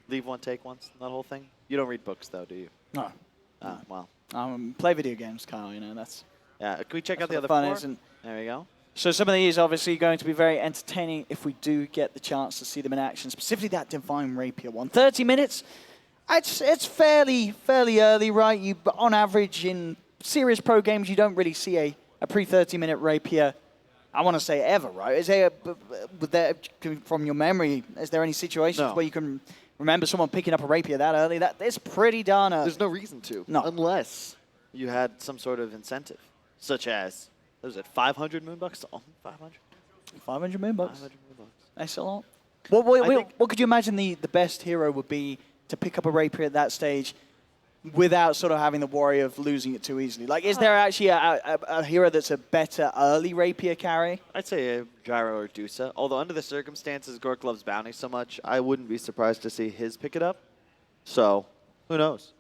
Leave one, take once, that whole thing. You don't read books, though, do you? No. Well. Play video games, Kyle, you know, that's... Yeah, can we check out the other fun 4? is, and there we go. So some of these obviously going to be very entertaining if we do get the chance to see them in action, specifically that Divine Rapier one. 30 minutes, it's fairly early, right? On average, in serious pro games, you don't really see a pre-30-minute Rapier, I want to say ever, right? Is there, from your memory, is there any situations where you can remember someone picking up a Rapier that early? That's pretty darn early. There's no reason to. No. Unless you had some sort of incentive, such as, what was it, 500 Moonbucks? Oh, 500? 500 Moonbucks. 500 Moonbucks. That's a lot. What could you imagine the best hero would be to pick up a Rapier at that stage without sort of having the worry of losing it too easily? Like, is there actually a hero that's a better early Rapier carry? I'd say a Gyro or Dusa. Although under the circumstances, Gork loves Bounty so much, I wouldn't be surprised to see his pick it up. So, who knows?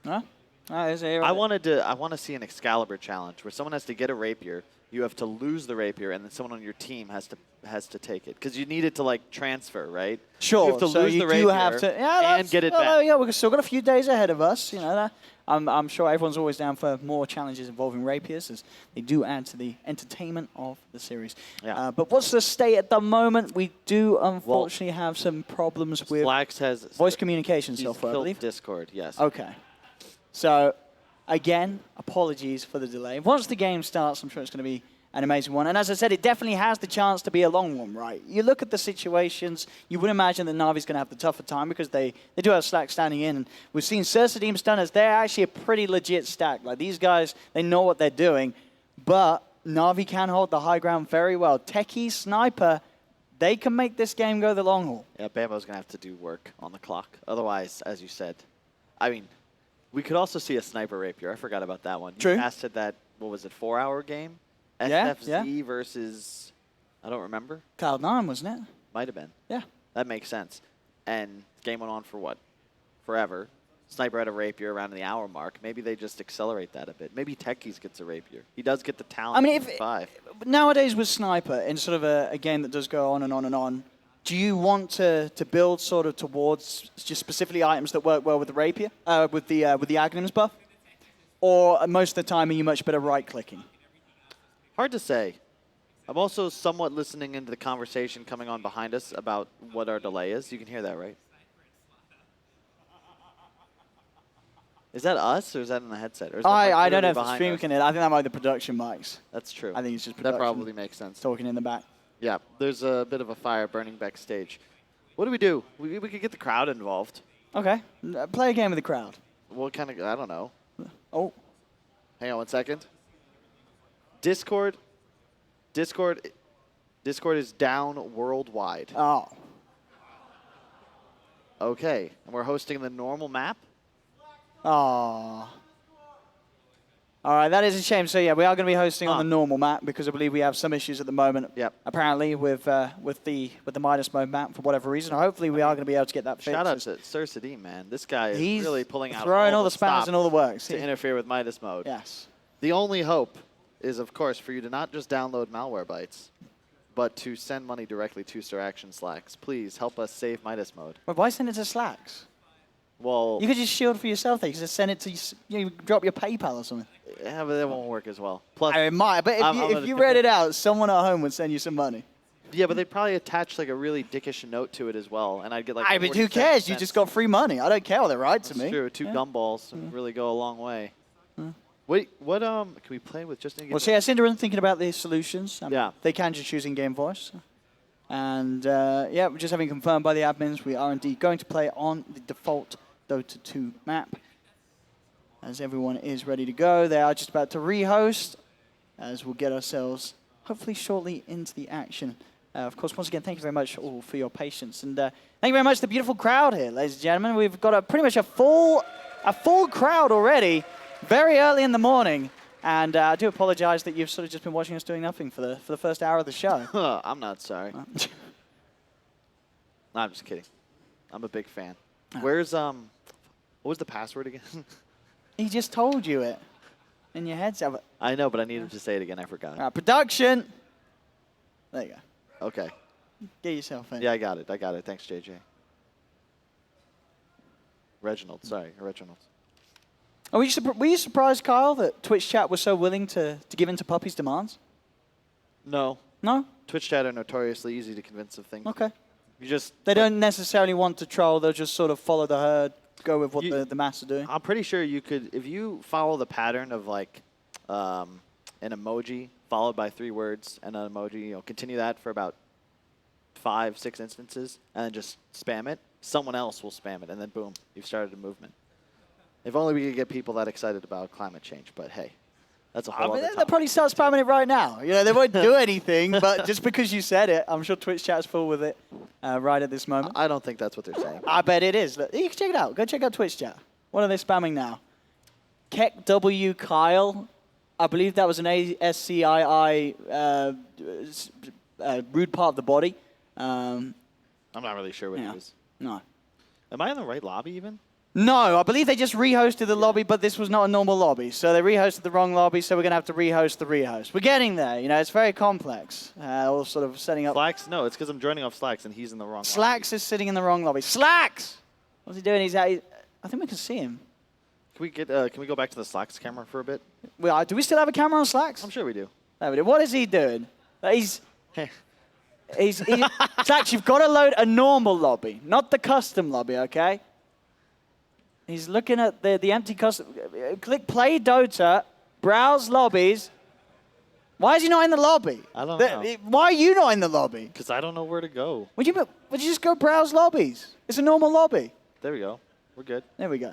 Huh? There's a hero I want to see an Excalibur challenge where someone has to get a Rapier, you have to lose the Rapier, and then someone on your team has to take it. Because you need it to, like, transfer, right? Sure. You have to lose the Rapier and get it back. Yeah, we've still got a few days ahead of us. You know, I'm sure everyone's always down for more challenges involving Rapiers, as they do add to the entertainment of the series. Yeah. But what's the state at the moment? We do, unfortunately, have some problems with Flax has voice communication software, I killed believe. Discord, yes. Okay. So, again, apologies for the delay. Once the game starts, I'm sure it's going to be an amazing one. And as I said, it definitely has the chance to be a long one, right? You look at the situations, you would imagine that Navi's going to have the tougher time because they do have Slack standing in. And we've seen Cercidine Stunners, they're actually a pretty legit stack. Like, these guys, they know what they're doing. But Navi can hold the high ground very well. Techie, Sniper, they can make this game go the long haul. Yeah, Bambo's going to have to do work on the clock. Otherwise, as you said, I mean, we could also see a Sniper Rapier. I forgot about that one. True. You casted that, what was it, 4-hour game? Yeah, SFZ versus, I don't remember. Cloud9, wasn't it? Might have been. Yeah. That makes sense. And game went on for what? Forever. Sniper had a Rapier around the hour mark. Maybe they just accelerate that a bit. Maybe Techies gets a Rapier. He does get the talent. I mean, if 5. nowadays with Sniper, in sort of a game that does go on and on and on, do you want to build sort of towards just specifically items that work well with the Rapier, with the Agnum's buff? Or most of the time, are you much better right-clicking? Hard to say. I'm also somewhat listening into the conversation coming on behind us about what our delay is. You can hear that, right? Is that us, or is that in the headset? Or is that I don't know if the behind stream us? can hear. I think that might be the production mics. That's true. I think it's just that production. probably makes sense. Talking in the back. Yeah, there's a bit of a fire burning backstage. What do we do? We could get the crowd involved. Okay. Play a game with the crowd. What kind of, I don't know. Oh. Hang on 1 second. Discord is down worldwide. Oh. Okay, and we're hosting the normal map? Oh. All right, that is a shame. So yeah, we are going to be hosting on the normal map because I believe we have some issues at the moment. Yep. Apparently with the Midas mode map for whatever reason. Hopefully we are going to be able to get that fixed. Shout out to Sir Sadim, man. This guy is He's really pulling out throwing all the stops spammers and all the works to interfere with Midas mode. Yes. The only hope is, of course, for you to not just download malware bytes, but to send money directly to Sir Action Slacks. Please help us save Midas mode. Wait, why send it to Slacks? Well, You could just shield for yourself. There. You could just send it to drop your PayPal or something. yeah, but that won't work as well. Plus, It might, but if you read it out, someone at home would send you some money. yeah, but they'd probably attach like a really dickish note to it as well, and I'd get like. I mean, who 47 cares? You cents. just got free money. I don't care what they write to That's me. true. Two gumballs really go a long way. Wait, what can we play with just in Well, see, Cinderin thinking about the solutions. Yeah. They can just choose in-game voice. And, yeah, we're just having confirmed by the admins, we are indeed going to play on the default Dota 2 map. As everyone is ready to go, they are just about to rehost, as we'll get ourselves, hopefully shortly, into the action. Of course, once again, thank you very much all for your patience. And thank you very much to the beautiful crowd here, ladies and gentlemen. We've got pretty much a full crowd already, very early in the morning. And I do apologize that you've sort of just been watching us doing nothing for the first hour of the show. I'm not sorry. No, I'm just kidding. I'm a big fan. Where's what was the password again? He just told you it in your headset. I know, but I needed to say it again. I forgot. Production. There you go. Okay. Get yourself in. Yeah, I got it. Thanks, JJ. Reginald. Sorry, Reginald. Were you surprised, Kyle, that Twitch chat was so willing to give in to Puppy's demands? No. No? Twitch chat are notoriously easy to convince of things. Okay. You just. They don't necessarily want to troll. They'll just sort of follow the herd, go with what the mass are doing. I'm pretty sure you could, if you follow the pattern of like an emoji followed by 3 words and an emoji, continue that for about 5, 6 instances, and then just spam it. Someone else will spam it, and then boom, you've started a movement. If only we could get people that excited about climate change, but hey, that's a whole other They'll topic. probably start spamming it right now. They won't do anything, but just because you said it, I'm sure Twitch chat's full with it right at this moment. I don't think that's what they're saying. I bet it is. Look, you can check it out. Go check out Twitch chat. What are they spamming now? Keck W Kyle. I believe that was an SCII rude part of the body. I'm not really sure what it is. No. Am I in the right lobby even? No, I believe they just rehosted the lobby, but this was not a normal lobby. So they rehosted the wrong lobby, so we're going to have to rehost the rehost. We're getting there. It's very complex. All sort of setting up. Slacks? No, it's because I'm joining off Slacks and he's in the wrong Slacks is sitting in the wrong lobby. Slacks! What's he doing? I think we can see him. Can we go back to the Slacks camera for a bit? Do we still have a camera on Slacks? I'm sure we do. There we do. What is he doing? Slacks, you've got to load a normal lobby, not the custom lobby, okay? He's looking at the empty custom. Click play Dota, browse lobbies. Why is he not in the lobby? I don't know. Why are you not in the lobby? Because I don't know where to go. Would you just go browse lobbies? It's a normal lobby. There we go. We're good. There we go.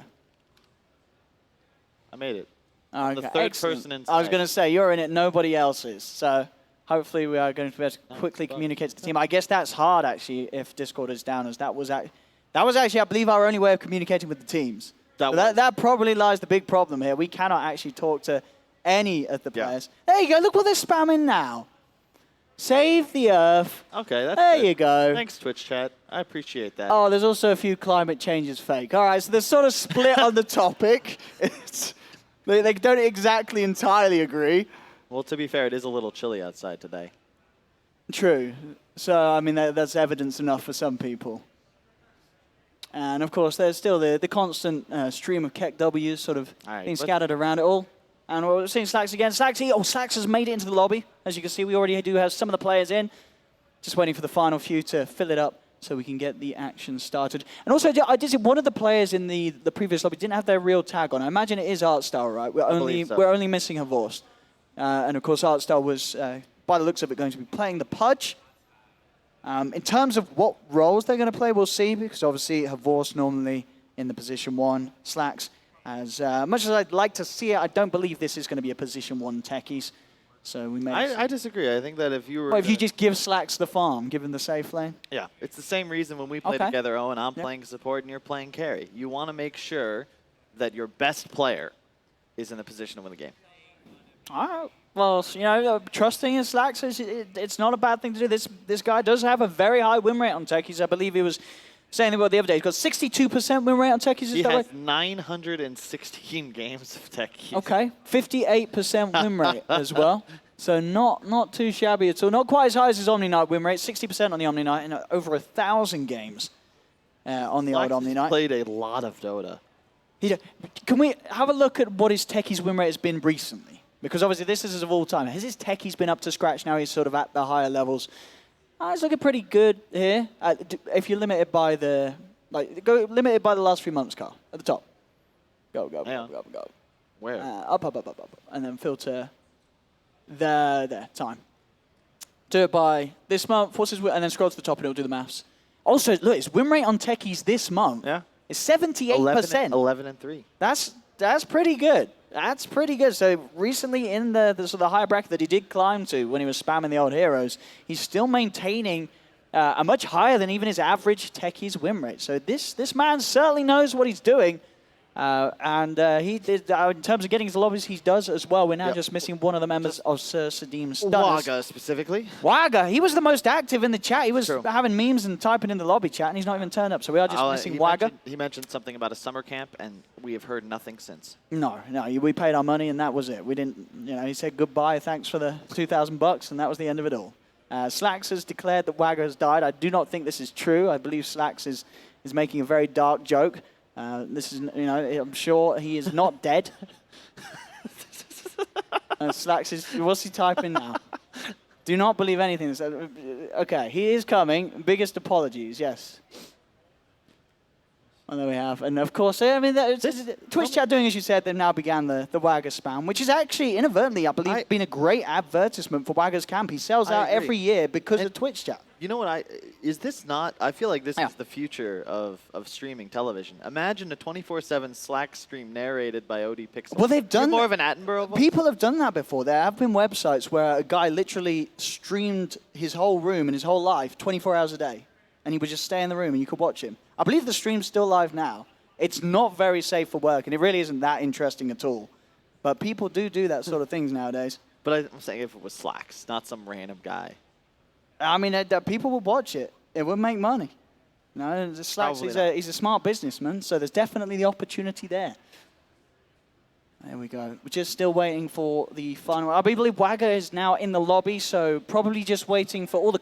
I made it. Okay, the third excellent. person inside. I was going to say, you're in it, nobody else is. So hopefully we are going to be able to quickly communicate to the team. I guess that's hard, actually, if Discord is down, as that was actually, I believe, our only way of communicating with the teams. That probably lies the big problem here. We cannot actually talk to any of the players. There you go. Look what they're spamming now. Save the Earth. Okay, that's there good. you go. Thanks, Twitch chat. I appreciate that. Oh, there's also a few climate changes fake. All right, so they're sort of split on the topic. They don't exactly entirely agree. Well, to be fair, it is a little chilly outside today. True. So, I mean, that's evidence enough for some people. And, of course, there's still the constant stream of Keck W's sort of being scattered around it all. And we're seeing Slacks again. Slacks has made it into the lobby. As you can see, we already do have some of the players in. Just waiting for the final few to fill it up so we can get the action started. And also, I did see one of the players in the previous lobby didn't have their real tag on. I imagine it is Artstyle, right? We're only missing Havors. And, of course, Artstyle was, by the looks of it, going to be playing the Pudge. In terms of what roles they're going to play, we'll see, because obviously Havors normally in the position 1, Slacks. As much as I'd like to see it, I don't believe this is going to be a position 1 techies. So we may. I disagree. I think that if you were. Well, if you just give Slacks the farm, give him the safe lane. Yeah, it's the same reason when we play together, Owen, I'm playing support and you're playing carry. You want to make sure that your best player is in the position to win the game. All right. Well, you know, trusting in Slacks, it's not a bad thing to do. This guy does have a very high win rate on techies. I believe he was saying about the other day. He's got 62% win rate on techies. He has 916 games of techies. Okay, 58% win rate as well. So not too shabby at all. Not quite as high as his Omni Knight win rate. 60% on the Omni Knight and over 1,000 games on the old Omni Knight. Played a lot of Dota. Can we have a look at what his techies win rate has been recently? Because obviously this is of all time. Has his techies been up to scratch now? He's sort of at the higher levels. He's looking pretty good here. If you're limited by the limited by the last 3 months, Carl, at the top. Go. Where? Up, and then filter. There. Time. Do it by this month. And then scroll to the top, and it'll do the maths. Also, look, his win rate on techies this month is 78%. 11 and 3. That's pretty good. That's pretty good. So recently in the sort of higher bracket that he did climb to when he was spamming the old heroes, he's still maintaining a much higher than even his average techies win rate. So this man certainly knows what he's doing. He did, in terms of getting his lobbies, he does as well. We're now just missing one of the members of Sir Sadim's stunners. Waga specifically. Waga, he was the most active in the chat. He was having memes and typing in the lobby chat, and he's not even turned up. So we are just missing Waga. He mentioned something about a summer camp, and we have heard nothing since. No, we paid our money, and that was it. We didn't, he said goodbye, thanks for the $2,000, and that was the end of it all. Slacks has declared that Waga has died. I do not think this is true. I believe Slacks is making a very dark joke. This is, I'm sure he is not dead. Slacks is, what's he typing now? Do not believe anything. Okay, he is coming. Biggest apologies, yes. And there we have. And of course, I mean, Twitch chat doing as you said, they've now began the Wagga spam, which is actually inadvertently, I believe, been a great advertisement for Wagga's camp. He sells out every year because of Twitch chat. You know what? I feel like this is the future of streaming television. Imagine a 24/7 Slack stream narrated by OD Pixel. Well, they've done more of an Attenborough voice? People have done that before. There have been websites where a guy literally streamed his whole room and his whole life 24 hours a day. And he would just stay in the room and you could watch him. I believe the stream's still live now. It's not very safe for work, and it really isn't that interesting at all. But people do that sort of things nowadays. But I'm saying if it was Slacks, not some random guy. I mean, people would watch it. It would make money. Slacks, he's a smart businessman, so there's definitely the opportunity there. There we go. We're just still waiting for the final. I believe Wagga is now in the lobby, so probably just waiting for all the